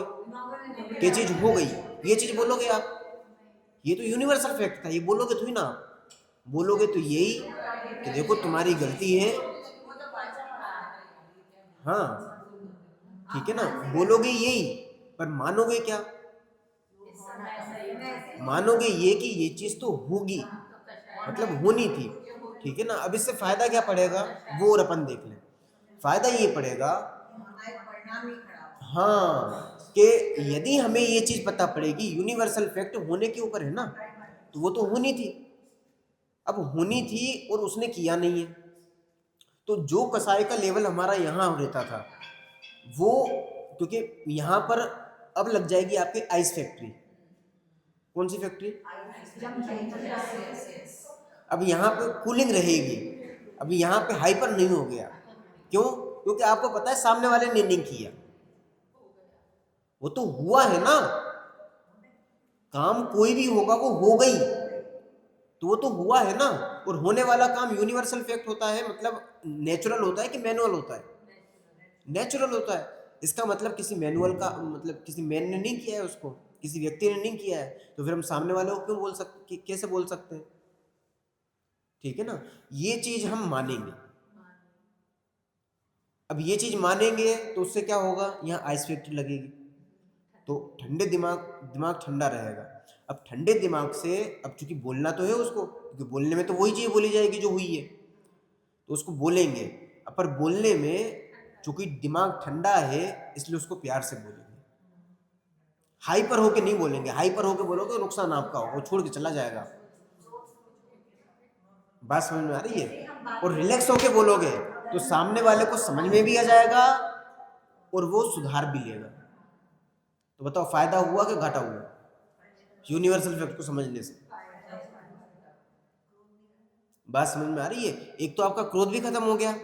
ये चीज हो गई, ये चीज बोलोगे आप। ये तो यूनिवर्सल फैक्ट था, ये बोलोगे तो ही ना आप। बोलोगे तो यही कि देखो तुम्हारी गलती है, हाँ ठीक है ना, बोलोगे यही, पर मानोगे क्या? मानोगे ये कि ये चीज तो होगी, मतलब होनी थी, ठीक है ना। अब इससे फायदा क्या पड़ेगा, वो और अपन देख लें। फायदा ये पड़ेगा, परिणाम ही खराब। हाँ, कि यदि हमें ये चीज पता पड़ेगी यूनिवर्सल फैक्ट होने के ऊपर है ना, तो वो तो होनी थी। अब होनी थी और उसने किया नहीं है, तो जो कसाई का लेवल हमारा यहाँ रहता था, वो, क्योंकि यहाँ पर अब लग जाएगी आपकी आइस फैक्ट्री। कौन सी फैक्ट्री? अब यहाँ पे कूलिंग रहेगी, अब यहाँ पे हाइपर नहीं हो गया। क्यों? क्योंकि आपको पता है सामने वाले ने नहीं किया, वो तो हुआ है ना। काम कोई भी होगा वो हो गई, तो वो तो हुआ है ना। और होने वाला काम यूनिवर्सल फैक्ट होता है, मतलब नेचुरल होता है कि मैनुअल होता है? नेचुरल होता है। इसका मतलब किसी मैनुअल का, मतलब किसी मैन ने नहीं किया है उसको, किसी व्यक्ति ने नहीं किया है, तो फिर हम सामने वाले को क्यों बोल सकते, कैसे बोल सकते हैं? ठीक है ना, ये चीज हम मानेंगे। अब ये चीज मानेंगे तो उससे क्या होगा, यहाँ आइस फैक्ट्री लगेगी, तो ठंडे दिमाग ठंडा रहेगा। अब ठंडे दिमाग से, अब चूंकि बोलना तो है उसको, क्योंकि बोलने में तो वही चीज बोली जाएगी जो हुई है, तो उसको बोलेंगे। अब पर बोलने में चूंकि दिमाग ठंडा है, इसलिए उसको प्यार से बोलेंगे। हाइपर होके नहीं बोलेंगे, हाइपर होके बोलोगे नुकसान आपका होगा, वो छोड़ के चला जाएगा। बात समझ में आ रही है? और रिलैक्स होके बोलोगे तो सामने वाले को समझ में भी आ जाएगा और वो सुधार भी लेगा। तो बताओ फायदा हुआ कि घाटा हुआ यूनिवर्सल फैक्ट को समझने से? बात समझ में आ रही है? एक तो आपका क्रोध भी खत्म हो गया,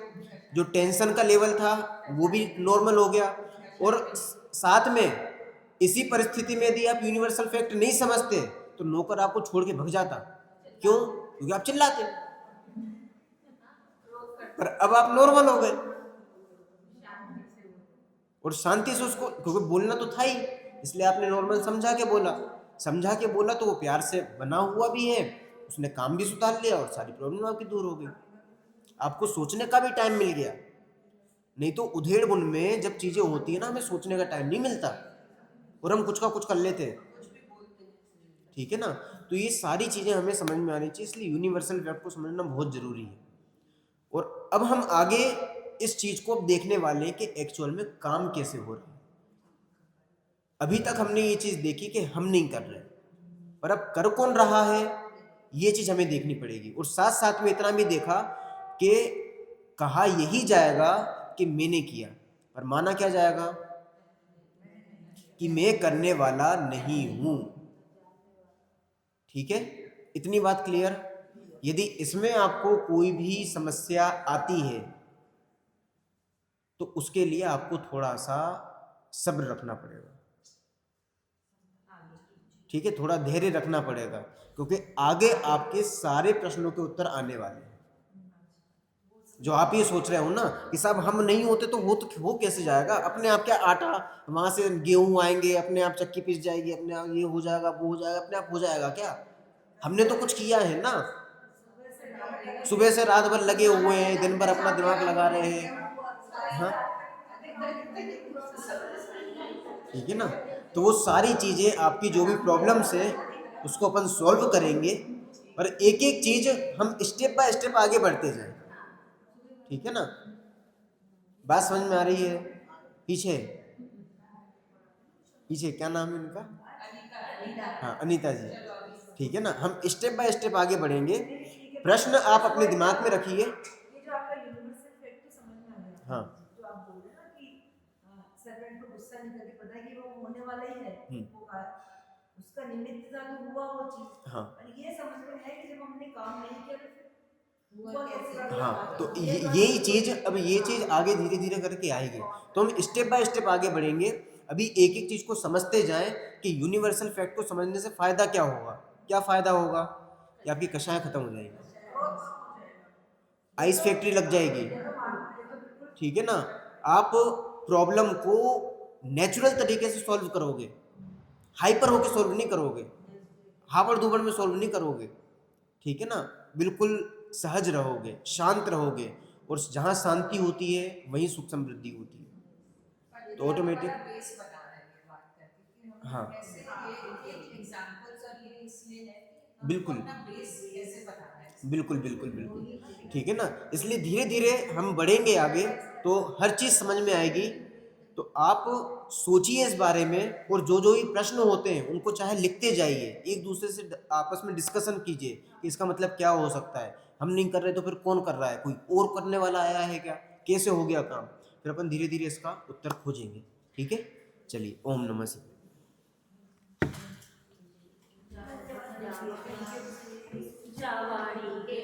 जो टेंशन का लेवल था वो भी नॉर्मल हो गया, और साथ में इसी परिस्थिति में यदि आप यूनिवर्सल फैक्ट नहीं समझते तो नौकर आपको छोड़ के भग जाता। क्यों? क्योंकि आप चिल्लाते। पर अब आप नॉर्मल हो गए, और शांति से उसको, क्योंकि बोलना तो था ही, इसलिए आपने नॉर्मल समझा के बोला, समझा के बोला तो वो प्यार से बना हुआ भी है, उसने काम भी सुधार लिया और सारी प्रॉब्लम आपकी दूर हो गई, आपको सोचने का भी टाइम मिल गया। नहीं तो उधेड़ बुन में जब चीजें होती है ना, हमें सोचने का टाइम नहीं मिलता और हम कुछ का कुछ कर लेते हैं, ठीक है ना। तो ये सारी चीजें हमें समझ में आनी चाहिए, इसलिए यूनिवर्सल फैक्ट को समझना बहुत जरूरी है। और अब हम आगे इस चीज को देखने वाले हैं कि एक्चुअल में काम कैसे हो रहा है। अभी तक हमने ये चीज देखी कि हम नहीं कर रहे, पर अब कर कौन रहा है ये चीज हमें देखनी पड़ेगी। और साथ साथ में इतना भी देखा कि कहा यही जाएगा कि मैंने किया, पर माना क्या जाएगा कि मैं करने वाला नहीं हूं। ठीक है, इतनी बात क्लियर। यदि इसमें आपको कोई भी समस्या आती है तो उसके लिए आपको थोड़ा सा सब्र रखना पड़ेगा, ठीक है, थोड़ा धैर्य रखना पड़ेगा, क्योंकि आगे आपके सारे प्रश्नों के उत्तर आने वाले हैं। जो आप ये सोच रहे हो ना कि साहब हम नहीं होते तो हो कैसे जाएगा, अपने आप क्या आटा वहां से गेहूं आएंगे, अपने आप चक्की पिस जाएगी, अपने आप ये हो जाएगा वो हो जाएगा, अपने आप हो जाएगा क्या? हमने तो कुछ किया है ना, सुबह से रात भर लगे हुए हैं, दिन भर अपना दिमाग लगा रहे हैं। हाँ, ठीक है ना। तो वो सारी चीजें आपकी जो भी प्रॉब्लम्स है उसको अपन सॉल्व करेंगे, और एक एक चीज हम स्टेप बाय स्टेप आगे बढ़ते जाएं, ठीक है ना। बात समझ में आ रही है? पीछे पीछे क्या नाम है उनका? हाँ, अनीता जी, ठीक है ना। हम स्टेप बाय स्टेप आगे बढ़ेंगे। प्रश्न आप अपने दिमाग में रखिए। ये जो आपका यूनिवर्सल फैक्ट तो समझ में आ गया। हाँ, जो आप बोल रहे हैं ना कि सर्वेंट को गुस्सा नहीं करके पता है कि वो होने वाला ही है, वो उसका निमित्त था तो हुआ वो चीज। हाँ, पर ये समझ में है कि जब हमने काम नहीं किया तो फिर हुआ कैसे? हाँ, तो यही चीज, अब ये चीज आगे धीरे धीरे करके आएगी, तो हम स्टेप बाय स्टेप आगे बढ़ेंगे। अभी एक एक चीज को समझते जाएं कि यूनिवर्सल फैक्ट को समझने से फायदा क्या होगा। क्या फायदा होगा कि आपकी कषाय खत्म हो जाएगी, आइस फैक्ट्री लग जाएगी, ठीक है ना। आप प्रॉब्लम को नेचुरल तरीके से सॉल्व करोगे, हाइपर होके सॉल्व नहीं करोगे, हावड़ धूबड़ में सॉल्व नहीं करोगे, ठीक है ना। बिल्कुल सहज रहोगे, शांत रहोगे, और जहाँ शांति होती है वहीं सुख समृद्धि होती है, तो ऑटोमेटिक। बेस बना रहे हैं बात करके कि हम हाँ, कैसे ये एग्जांपल्स और ये इसलिए है कि हम बिल्कुल अपना बेस कैसे बनाना है। बिल्कुल बिल्कुल बिल्कुल, ठीक है ना। इसलिए धीरे धीरे हम बढ़ेंगे आगे, तो हर चीज समझ में आएगी। तो आप सोचिए इस बारे में, और जो जो भी प्रश्न होते हैं उनको चाहे लिखते जाइए, एक दूसरे से आपस में डिस्कशन कीजिए कि इसका मतलब क्या हो सकता है। हम नहीं कर रहे तो फिर कौन कर रहा है, कोई और करने वाला आया है क्या, कैसे हो गया काम, फिर अपन धीरे धीरे इसका उत्तर खोजेंगे, ठीक है। चलिए, ओम नमः शिवाय। जावाणी के